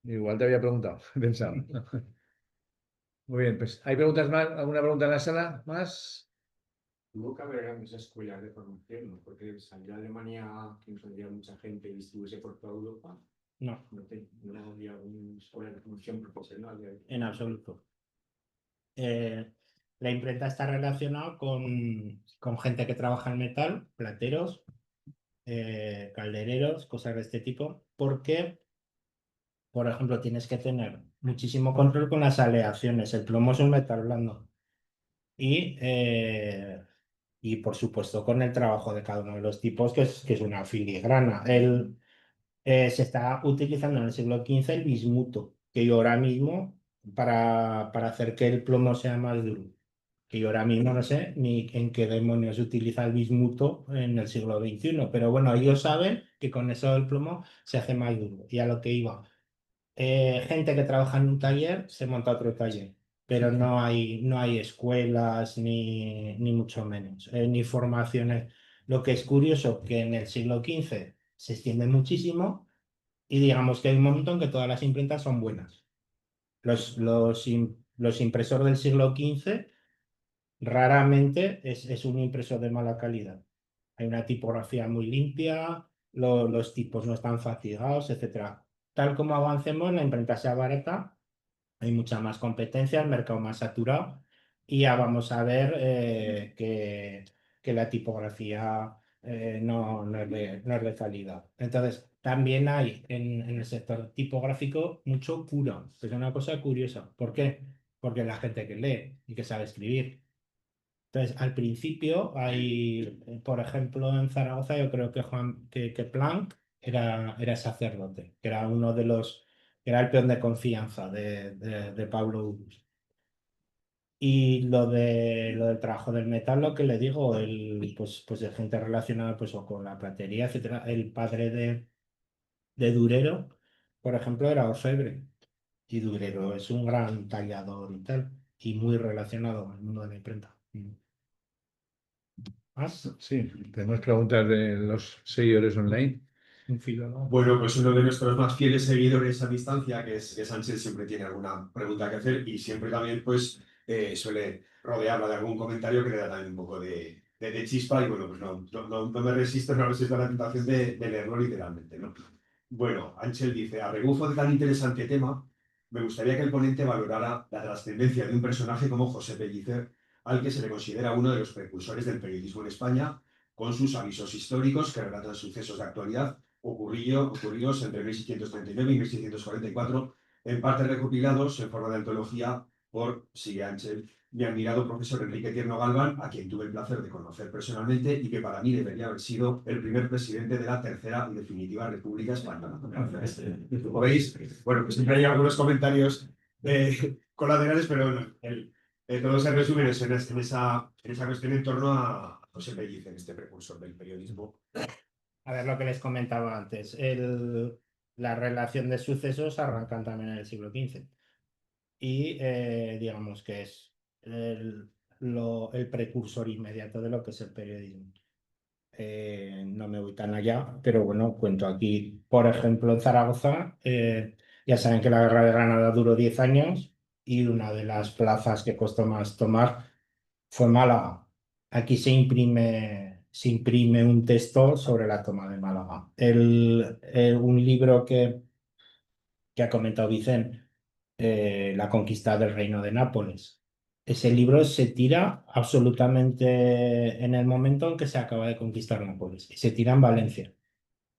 Igual te había preguntado, pensaba. Muy bien, pues ¿hay preguntas más? ¿Alguna pregunta en la sala? ¿Más? Tuvo que haber grandes escuelas de formación, ¿no? Porque salió a Alemania, que influencia mucha gente y distribuirse por toda Europa. No, No había una escuela de formación profesional. en absoluto. La imprenta está relacionada con gente que trabaja en metal, plateros, caldereros, cosas de este tipo, porque, por ejemplo, tienes que tener muchísimo control con las aleaciones. El plomo es un metal blando. Y por supuesto, con el trabajo de cada uno de los tipos, que es una filigrana. Se está utilizando en el siglo XV el bismuto, que yo ahora mismo, para hacer que el plomo sea más duro, que yo ahora mismo no sé ni en qué demonios se utiliza el bismuto en el siglo XXI, pero bueno, ellos saben que con eso el plomo se hace más duro. Y a lo que iba, gente que trabaja en un taller se monta otro taller, pero no hay escuelas ni mucho menos, ni formaciones. Lo que es curioso que en el siglo XV se extiende muchísimo y digamos que hay un momento en que todas las imprentas son buenas. Los impresores del siglo XV raramente es un impresor de mala calidad. Hay una tipografía muy limpia, los tipos no están fatigados, etcétera. Tal como avancemos, la imprenta se abarata, hay mucha más competencia, el mercado más saturado y ya vamos a ver que la tipografía no es de calidad. Entonces, también hay en el sector tipográfico mucho cura, que es una cosa curiosa. ¿Por qué? Porque la gente que lee y que sabe escribir. Entonces, al principio hay, por ejemplo, en Zaragoza, yo creo que Planck era sacerdote, que era uno de los, era el peón de confianza de Pablo Urus. Y lo del trabajo del metal, lo que le digo, pues de gente relacionada pues, o con la platería, etcétera. El padre de Durero, por ejemplo, era orfebre. Y Durero es un gran tallador y tal, y muy relacionado con el mundo de la imprenta. ¿Más? Sí, tenemos preguntas de los seguidores online. Un filo, ¿no? Bueno, pues uno de nuestros más fieles seguidores a distancia, que es Sánchez, siempre tiene alguna pregunta que hacer y siempre también pues suele rodearla de algún comentario que le da también un poco de chispa y bueno, pues no me resisto a la tentación de leerlo literalmente, ¿no? Bueno, Ángel dice, a rebufo de tan interesante tema, me gustaría que el ponente valorara la trascendencia de un personaje como José Pellicer, al que se le considera uno de los precursores del periodismo en España, con sus avisos históricos que relatan sucesos de actualidad ocurridos entre 1639 y 1644, en parte recopilados en forma de antología por, sigue Ángel, mi admirado profesor Enrique Tierno Galván, a quien tuve el placer de conocer personalmente y que para mí debería haber sido el primer presidente de la tercera y definitiva República Española. Como veis, bueno, pues siempre hay algunos comentarios colaterales, pero bueno, todo se resume en esa cuestión en torno a José Pellicer, este precursor del periodismo. A ver lo que les comentaba antes. la relación de sucesos arrancan también en el siglo XV. Y digamos que es el precursor inmediato de lo que es el periodismo. No me voy tan allá, pero bueno, cuento aquí, por ejemplo, en Zaragoza, ya saben que la guerra de Granada duró 10 años y una de las plazas que costó más tomar fue Málaga. Aquí se imprime un texto sobre la toma de Málaga. Un libro que ha comentado Vicente, La conquista del Reino de Nápoles. Ese libro se tira absolutamente en el momento en que se acaba de conquistar Nápoles y se tira en Valencia.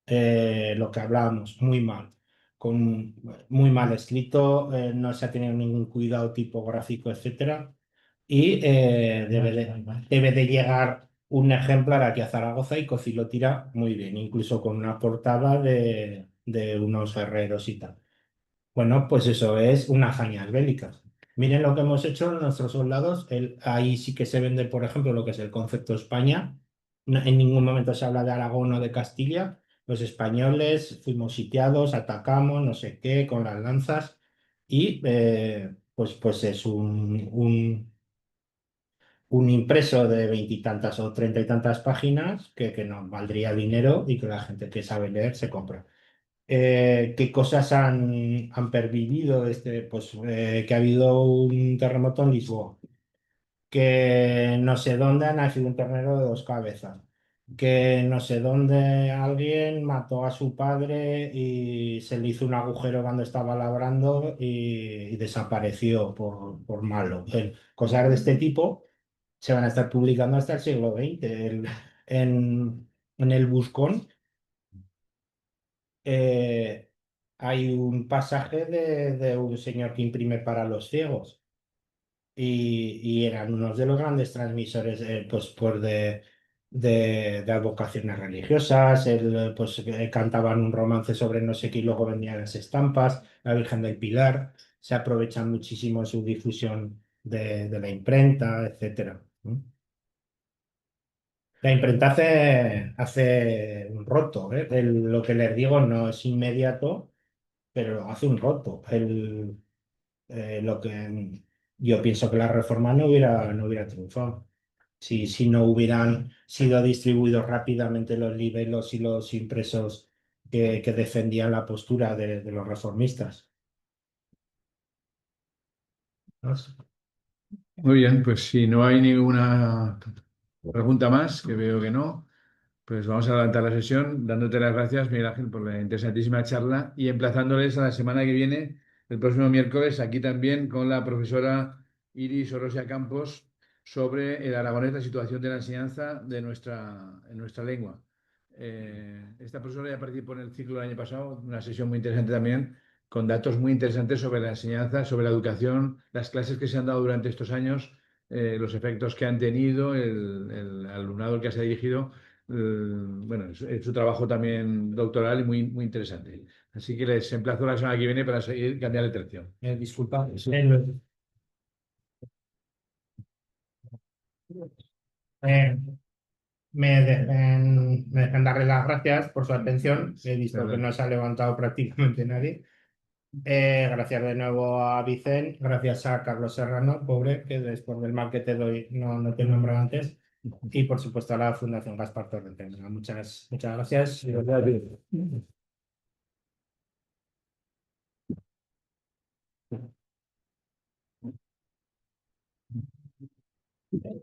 Lo que hablábamos, muy mal, con, muy mal escrito, no se ha tenido ningún cuidado tipográfico, etcétera. Y debe de llegar un ejemplar aquí a Zaragoza y Coci lo tira muy bien, incluso con una portada de unos guerreros y tal. Bueno, pues eso es unas hazañas bélicas. Miren lo que hemos hecho nuestros soldados. Ahí sí que se vende, por ejemplo, lo que es el concepto España. En ningún momento se habla de Aragón o de Castilla. Los españoles fuimos sitiados, atacamos, no sé qué, con las lanzas. Y pues es un impreso de veintitantas o treinta y tantas páginas que nos valdría dinero y que la gente que sabe leer se compra. ¿Qué cosas han pervivido? Pues, que ha habido un terremoto en Lisboa, que no sé dónde ha nacido un ternero de dos cabezas, que no sé dónde alguien mató a su padre y se le hizo un agujero cuando estaba labrando y desapareció por malo. Cosas de este tipo se van a estar publicando hasta el siglo XX. En el Buscón eh, hay un pasaje de un señor que imprime para los ciegos y eran unos de los grandes transmisores pues de advocaciones religiosas. Cantaban un romance sobre no sé qué y luego vendían las estampas, la Virgen del Pilar. Se aprovechan muchísimo en su difusión de la imprenta, etcétera. La imprenta hace un roto, ¿eh? Lo que les digo no es inmediato, pero hace un roto. Lo que yo pienso que la reforma no hubiera triunfado. Si no hubieran sido distribuidos rápidamente los libelos y los impresos que defendían la postura de los reformistas. ¿No? Muy bien, pues si no hay ninguna pregunta más, que veo que no, pues vamos a levantar la sesión dándote las gracias, Miguel Ángel, por la interesantísima charla y emplazándoles a la semana que viene, el próximo miércoles, aquí también con la profesora Iris Orosia Campos sobre el aragonés, la situación de la enseñanza en nuestra lengua. Esta profesora ya participó en el ciclo del año pasado, una sesión muy interesante también, con datos muy interesantes sobre la enseñanza, sobre la educación, las clases que se han dado durante estos años, los efectos que han tenido, el alumnado al que se ha dirigido. Bueno, es su trabajo también doctoral y muy, muy interesante. Así que les emplazo la semana que viene para seguir cambiar de tercio. Disculpa. Eh, me dejan darle las gracias por su atención. He visto que no se ha levantado prácticamente nadie. Gracias de nuevo a Vicente, gracias a Carlos Serrano, pobre, que después del mal que te doy no te nombro antes. Y por supuesto a la Fundación Gaspar Torrente. Muchas gracias. Gracias a ti.